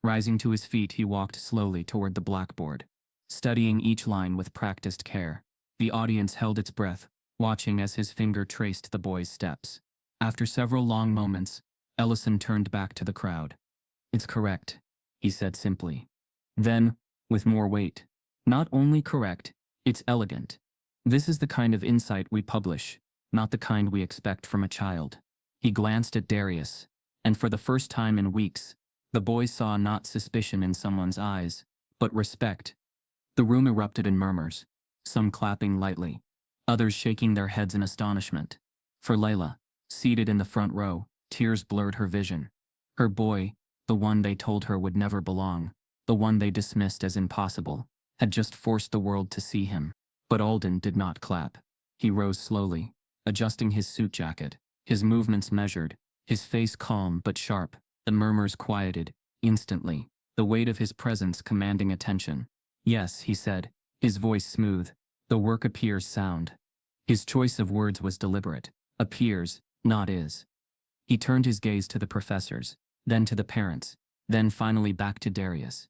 Rising to his feet, he walked slowly toward the blackboard, studying each line with practiced care. The audience held its breath, watching as his finger traced the boy's steps. After several long moments, Ellison turned back to the crowd. "It's correct," he said simply. Then, with more weight, "Not only correct, it's elegant. This is the kind of insight we publish, not the kind we expect from a child." He glanced at Darius, and for the first time in weeks, the boy saw not suspicion in someone's eyes, but respect. The room erupted in murmurs, some clapping lightly, others shaking their heads in astonishment. For Layla, seated in the front row, tears blurred her vision. Her boy, the one they told her would never belong, the one they dismissed as impossible, had just forced the world to see him. But Alden did not clap. He rose slowly, adjusting his suit jacket, his movements measured, his face calm but sharp. The murmurs quieted, instantly, the weight of his presence commanding attention. "Yes," he said, his voice smooth, "the work appears sound." His choice of words was deliberate. Appears, not is. He turned his gaze to the professors, then to the parents, then finally back to Darius.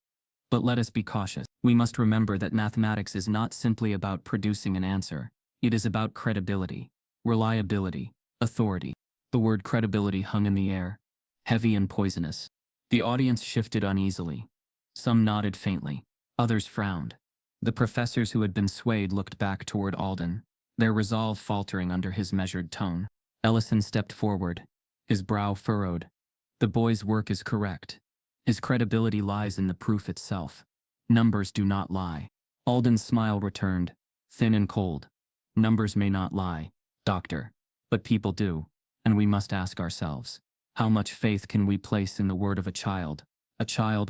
"But let us be cautious. We must remember that mathematics is not simply about producing an answer. It is about credibility, reliability, authority." The word credibility hung in the air, heavy and poisonous. The audience shifted uneasily. Some nodded faintly, others frowned. The professors who had been swayed looked back toward Alden, their resolve faltering under his measured tone. Ellison stepped forward, his brow furrowed. "The boy's work is correct. His credibility lies in the proof itself. Numbers do not lie." Alden's smile returned, thin and cold. "Numbers may not lie, doctor, but people do, and we must ask ourselves, how much faith can we place in the word of a child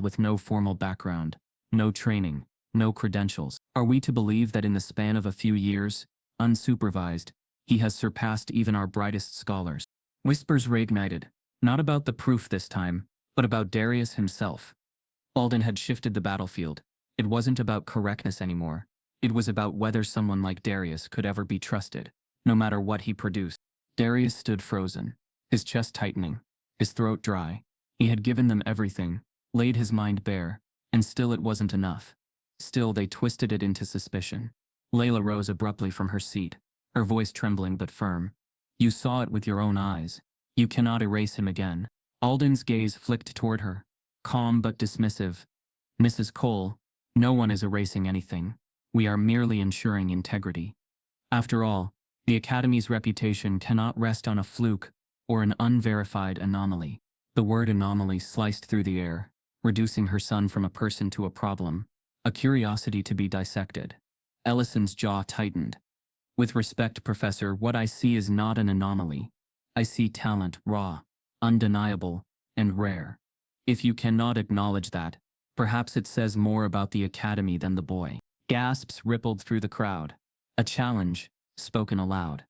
with no formal background, no training, no credentials? Are we to believe that in the span of a few years, unsupervised, he has surpassed even our brightest scholars?" Whispers reignited, not about the proof this time, but about Darius himself. Alden had shifted the battlefield. It wasn't about correctness anymore. It was about whether someone like Darius could ever be trusted, no matter what he produced. Darius stood frozen, his chest tightening, his throat dry. He had given them everything, laid his mind bare, and still it wasn't enough. Still they twisted it into suspicion. Layla rose abruptly from her seat, her voice trembling but firm. "You saw it with your own eyes. You cannot erase him again." Alden's gaze flicked toward her, calm but dismissive. "Mrs. Cole, no one is erasing anything. We are merely ensuring integrity. After all, the Academy's reputation cannot rest on a fluke or an unverified anomaly." The word anomaly sliced through the air, reducing her son from a person to a problem, a curiosity to be dissected. Ellison's jaw tightened. "With respect, Professor, what I see is not an anomaly. I see talent, raw, undeniable, and rare. If you cannot acknowledge that, perhaps it says more about the Academy than the boy." Gasps rippled through the crowd. A challenge, spoken aloud.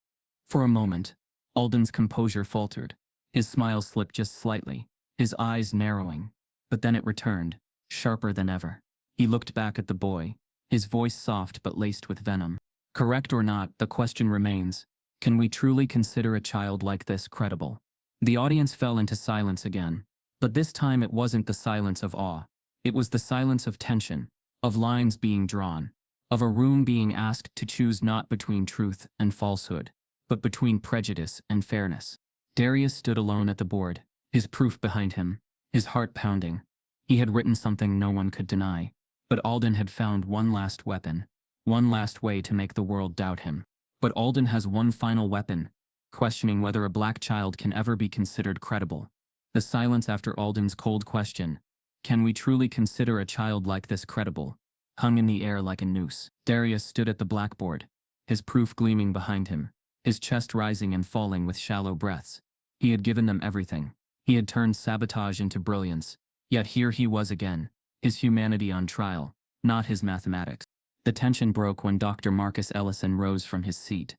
For a moment, Alden's composure faltered. His smile slipped just slightly, his eyes narrowing. But then it returned, sharper than ever. He looked back at the boy, his voice soft but laced with venom. "Correct or not, the question remains, can we truly consider a child like this credible?" The audience fell into silence again, but this time it wasn't the silence of awe. It was the silence of tension, of lines being drawn, of a room being asked to choose not between truth and falsehood, but between prejudice and fairness. Darius stood alone at the board, his proof behind him, his heart pounding. He had written something no one could deny, but Alden had found one last weapon, One last way to make the world doubt him. But Alden has one final weapon, questioning whether a black child can ever be considered credible. The silence after Alden's cold question, "Can we truly consider a child like this credible?" hung in the air like a noose. Darius stood at the blackboard, his proof gleaming behind him, his chest rising and falling with shallow breaths. He had given them everything. He had turned sabotage into brilliance. Yet here he was again, his humanity on trial, not his mathematics. The tension broke when Dr. Marcus Ellison rose from his seat.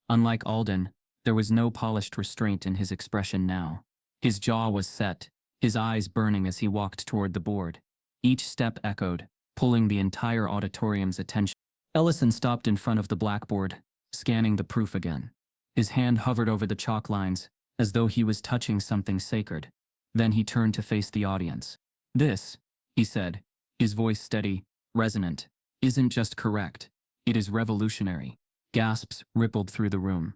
Unlike Alden, there was no polished restraint in his expression now. His jaw was set, his eyes burning as he walked toward the board. Each step echoed, pulling the entire auditorium's attention. Ellison stopped in front of the blackboard, scanning the proof again. His hand hovered over the chalk lines, as though he was touching something sacred. Then he turned to face the audience. "This," he said, his voice steady, resonant, "isn't just correct. It is revolutionary." Gasps rippled through the room.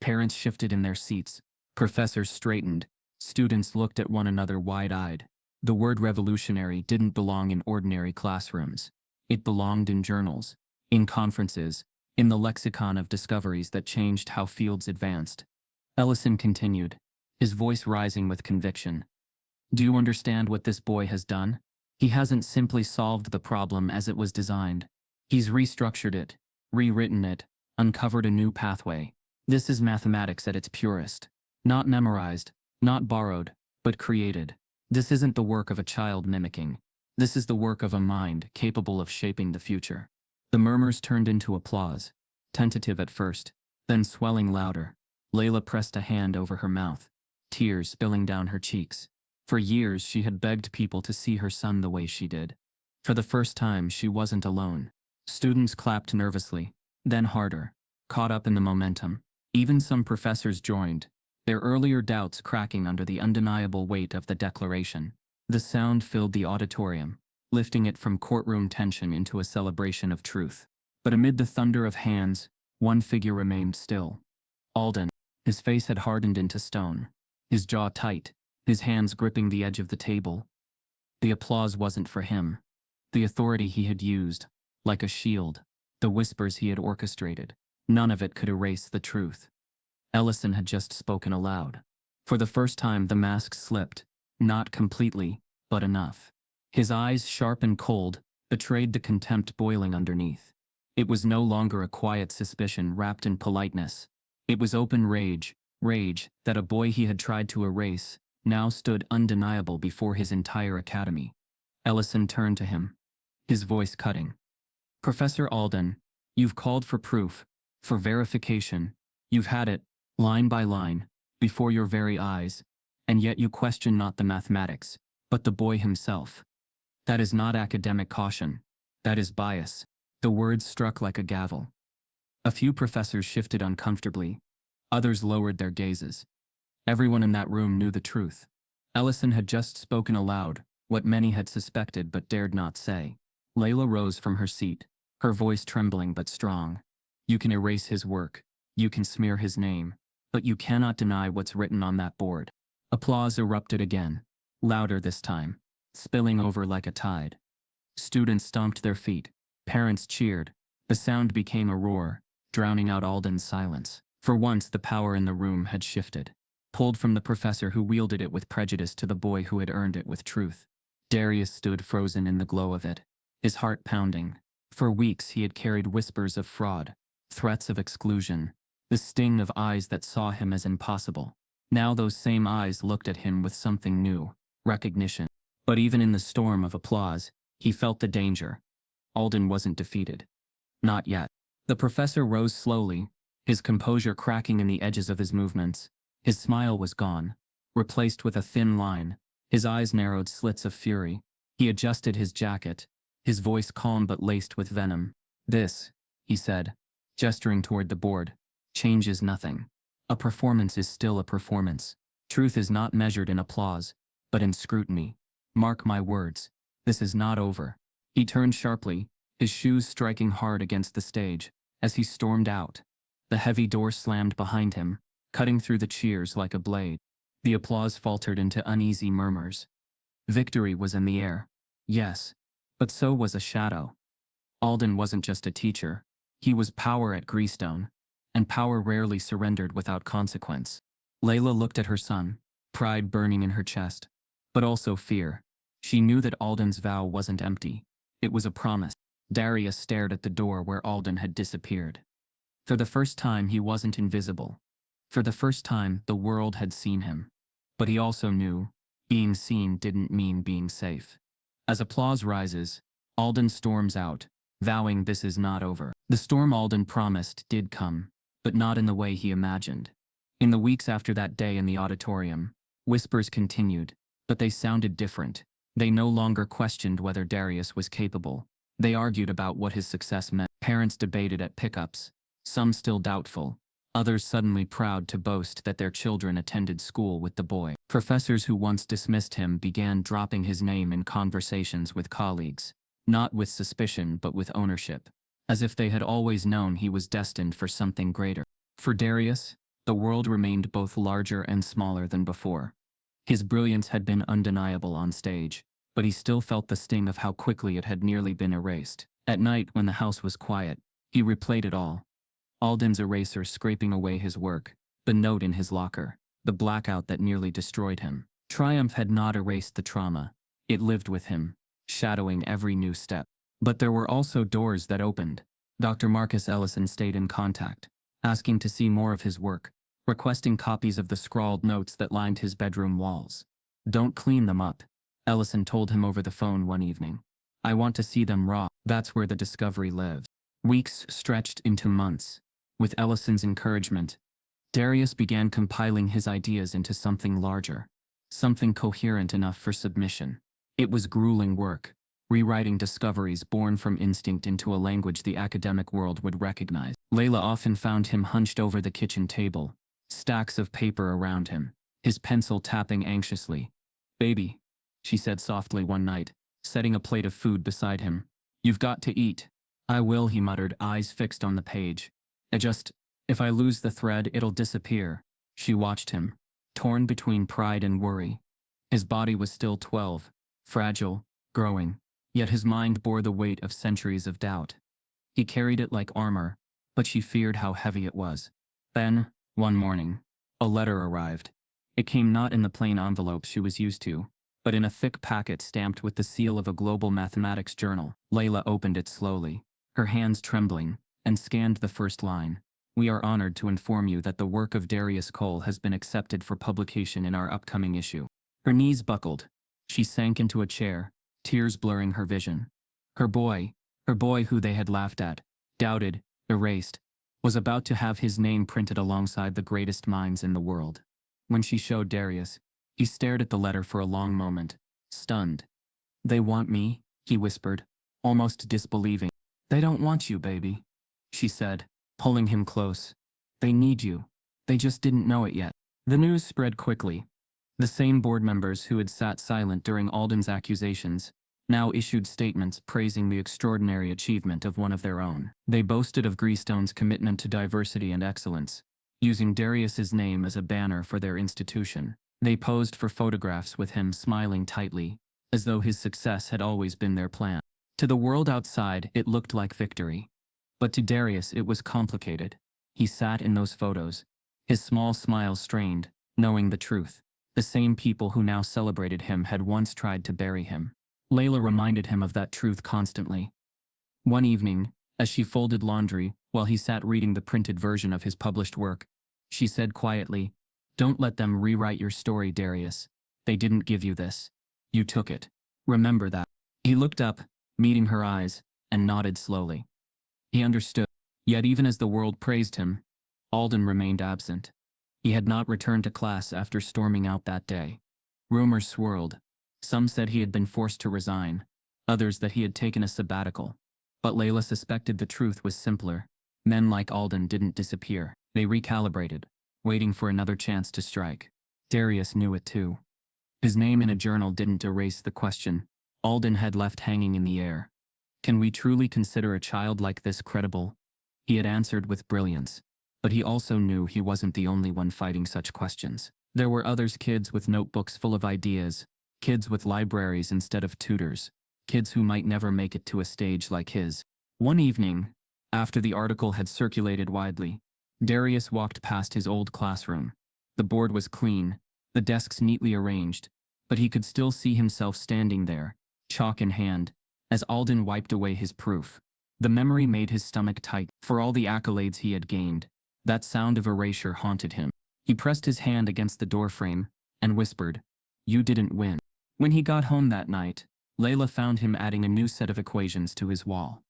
Parents shifted in their seats. Professors straightened. Students looked at one another wide-eyed. The word revolutionary didn't belong in ordinary classrooms. It belonged in journals, in conferences, in the lexicon of discoveries that changed how fields advanced. Ellison continued, his voice rising with conviction. "Do you understand what this boy has done? He hasn't simply solved the problem as it was designed. He's restructured it, rewritten it, uncovered a new pathway. This is mathematics at its purest. Not memorized, not borrowed, but created. This isn't the work of a child mimicking. This is the work of a mind capable of shaping the future." The murmurs turned into applause, tentative at first, then swelling louder. Layla pressed a hand over her mouth, tears spilling down her cheeks. For years she had begged people to see her son the way she did. For the first time she wasn't alone. Students clapped nervously, then harder, caught up in the momentum. Even some professors joined, their earlier doubts cracking under the undeniable weight of the declaration. The sound filled the auditorium, lifting it from courtroom tension into a celebration of truth. But amid the thunder of hands, one figure remained still. Alden. His face had hardened into stone, his jaw tight, his hands gripping the edge of the table. The applause wasn't for him. The authority he had used, like a shield, the whispers he had orchestrated, none of it could erase the truth. Ellison had just spoken aloud. For the first time the mask slipped, not completely, but enough. His eyes, sharp and cold, betrayed the contempt boiling underneath. It was no longer a quiet suspicion wrapped in politeness. It was open rage that a boy he had tried to erase now stood undeniable before his entire academy. Ellison turned to him, his voice cutting. "Professor Alden, you've called for proof, for verification. You've had it, line by line, before your very eyes, and yet you question not the mathematics, but the boy himself. That is not academic caution. That is bias." The words struck like a gavel. A few professors shifted uncomfortably. Others lowered their gazes. Everyone in that room knew the truth. Ellison had just spoken aloud, what many had suspected but dared not say. Layla rose from her seat, her voice trembling but strong. "You can erase his work, you can smear his name, but you cannot deny what's written on that board." Applause erupted again, louder this time, spilling over like a tide. Students stomped their feet, parents cheered. The sound became a roar, drowning out Alden's silence. For once the power in the room had shifted, pulled from the professor who wielded it with prejudice to the boy who had earned it with truth. Darius stood frozen in the glow of it, his heart pounding. For weeks he had carried whispers of fraud, threats of exclusion, the sting of eyes that saw him as impossible. Now those same eyes looked at him with something new, recognition. But even in the storm of applause, he felt the danger. Alden wasn't defeated. Not yet. The professor rose slowly, his composure cracking in the edges of his movements. His smile was gone, replaced with a thin line. His eyes narrowed slits of fury. He adjusted his jacket, his voice calm but laced with venom. "This," he said, gesturing toward the board, "changes nothing. A performance is still a performance. Truth is not measured in applause, but in scrutiny. Mark my words, this is not over." He turned sharply, his shoes striking hard against the stage. As he stormed out, the heavy door slammed behind him, cutting through the cheers like a blade. The applause faltered into uneasy murmurs. Victory was in the air. Yes, but so was a shadow. Alden wasn't just a teacher. He was power at Greystone, and power rarely surrendered without consequence. Layla looked at her son, pride burning in her chest, but also fear. She knew that Alden's vow wasn't empty. It was a promise. Darius stared at the door where Alden had disappeared. For the first time, he wasn't invisible. For the first time, the world had seen him. But he also knew, being seen didn't mean being safe. As applause rises, Alden storms out, vowing this is not over. The storm Alden promised did come, but not in the way he imagined. In the weeks after that day in the auditorium, whispers continued, but they sounded different. They no longer questioned whether Darius was capable. They argued about what his success meant. Parents debated at pickups, some still doubtful, others suddenly proud to boast that their children attended school with the boy. Professors who once dismissed him began dropping his name in conversations with colleagues, not with suspicion but with ownership, as if they had always known he was destined for something greater. For Darius, the world remained both larger and smaller than before. His brilliance had been undeniable on stage, but he still felt the sting of how quickly it had nearly been erased. At night, when the house was quiet, he replayed it all. Alden's eraser scraping away his work, the note in his locker, the blackout that nearly destroyed him. Triumph had not erased the trauma. It lived with him, shadowing every new step. But there were also doors that opened. Dr. Marcus Ellison stayed in contact, asking to see more of his work, requesting copies of the scrawled notes that lined his bedroom walls. "Don't clean them up," Ellison told him over the phone one evening. "I want to see them raw." That's where the discovery lives. Weeks stretched into months. With Ellison's encouragement, Darius began compiling his ideas into something larger, something coherent enough for submission. It was grueling work, rewriting discoveries born from instinct into a language the academic world would recognize. Layla often found him hunched over the kitchen table, stacks of paper around him, his pencil tapping anxiously. "Baby," she said softly one night, setting a plate of food beside him. "You've got to eat." "I will," he muttered, eyes fixed on the page. If I lose the thread, it'll disappear." She watched him, torn between pride and worry. His body was still 12, fragile, growing, yet his mind bore the weight of centuries of doubt. He carried it like armor, but she feared how heavy it was. Then, one morning, a letter arrived. It came not in the plain envelope she was used to, but in a thick packet stamped with the seal of a global mathematics journal. Layla opened it slowly, her hands trembling, and scanned the first line. "We are honored to inform you that the work of Darius Cole has been accepted for publication in our upcoming issue." Her knees buckled. She sank into a chair, tears blurring her vision. Her boy who they had laughed at, doubted, erased, was about to have his name printed alongside the greatest minds in the world. When she showed Darius, he stared at the letter for a long moment, stunned. "They want me," he whispered, almost disbelieving. "They don't want you, baby," she said, pulling him close. "They need you. They just didn't know it yet." The news spread quickly. The same board members who had sat silent during Alden's accusations now issued statements praising the extraordinary achievement of one of their own. They boasted of Greystone's commitment to diversity and excellence, using Darius's name as a banner for their institution. They posed for photographs with him smiling tightly, as though his success had always been their plan. To the world outside, it looked like victory. But to Darius, it was complicated. He sat in those photos, his small smile strained, knowing the truth. The same people who now celebrated him had once tried to bury him. Layla reminded him of that truth constantly. One evening, as she folded laundry while he sat reading the printed version of his published work, she said quietly, "Don't let them rewrite your story, Darius. They didn't give you this. You took it. Remember that." He looked up, meeting her eyes, and nodded slowly. He understood. Yet even as the world praised him, Alden remained absent. He had not returned to class after storming out that day. Rumors swirled. Some said he had been forced to resign, others that he had taken a sabbatical. But Layla suspected the truth was simpler. Men like Alden didn't disappear. They recalibrated, waiting for another chance to strike. Darius knew it too. His name in a journal didn't erase the question Alden had left hanging in the air. Can we truly consider a child like this credible? He had answered with brilliance, but he also knew he wasn't the only one fighting such questions. There were others, kids with notebooks full of ideas, kids with libraries instead of tutors, kids who might never make it to a stage like his. One evening, after the article had circulated widely, Darius walked past his old classroom. The board was clean, the desks neatly arranged, but he could still see himself standing there, chalk in hand, as Alden wiped away his proof. The memory made his stomach tight. For all the accolades he had gained, that sound of erasure haunted him. He pressed his hand against the doorframe and whispered, "You didn't win." When he got home that night, Layla found him adding a new set of equations to his wall.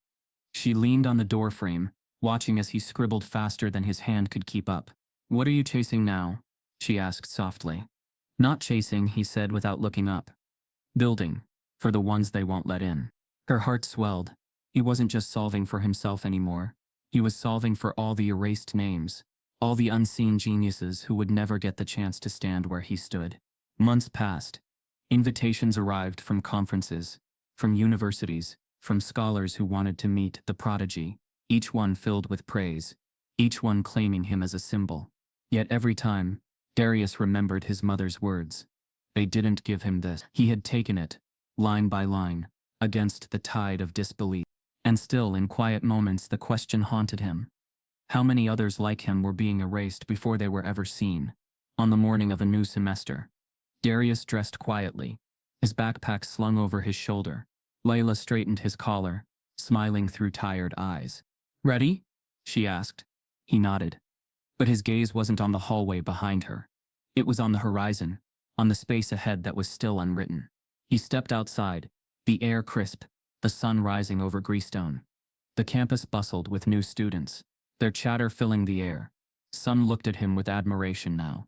She leaned on the doorframe, watching as he scribbled faster than his hand could keep up. "What are you chasing now?" she asked softly. "Not chasing," he said without looking up. "Building, for the ones they won't let in." Her heart swelled. He wasn't just solving for himself anymore. He was solving for all the erased names, all the unseen geniuses who would never get the chance to stand where he stood. Months passed. Invitations arrived from conferences, from universities, from scholars who wanted to meet the prodigy, each one filled with praise, each one claiming him as a symbol. Yet every time, Darius remembered his mother's words. They didn't give him this. He had taken it, line by line, against the tide of disbelief. And still, in quiet moments, the question haunted him. How many others like him were being erased before they were ever seen? On the morning of a new semester, Darius dressed quietly, his backpack slung over his shoulder. Layla straightened his collar, smiling through tired eyes. "Ready?" she asked. He nodded. But his gaze wasn't on the hallway behind her. It was on the horizon, on the space ahead that was still unwritten. He stepped outside, the air crisp, the sun rising over Greystone. The campus bustled with new students, their chatter filling the air. Some looked at him with admiration now,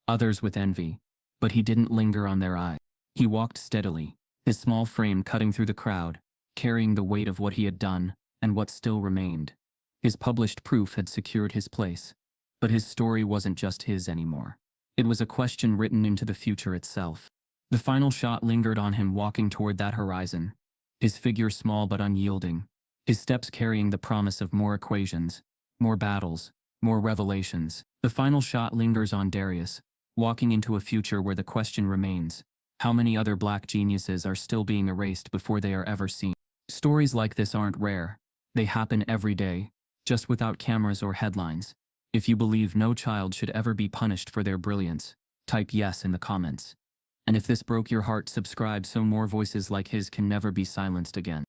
others with envy, but he didn't linger on their eye. He walked steadily, his small frame cutting through the crowd, carrying the weight of what he had done and what still remained. His published proof had secured his place, but his story wasn't just his anymore. It was a question written into the future itself. The final shot lingered on him walking toward that horizon, his figure small but unyielding, his steps carrying the promise of more equations, more battles, more revelations. The final shot lingers on Darius, walking into a future where the question remains, how many other black geniuses are still being erased before they are ever seen? Stories like this aren't rare. They happen every day, just without cameras or headlines. If you believe no child should ever be punished for their brilliance, type yes in the comments. And if this broke your heart, subscribe so more voices like his can never be silenced again.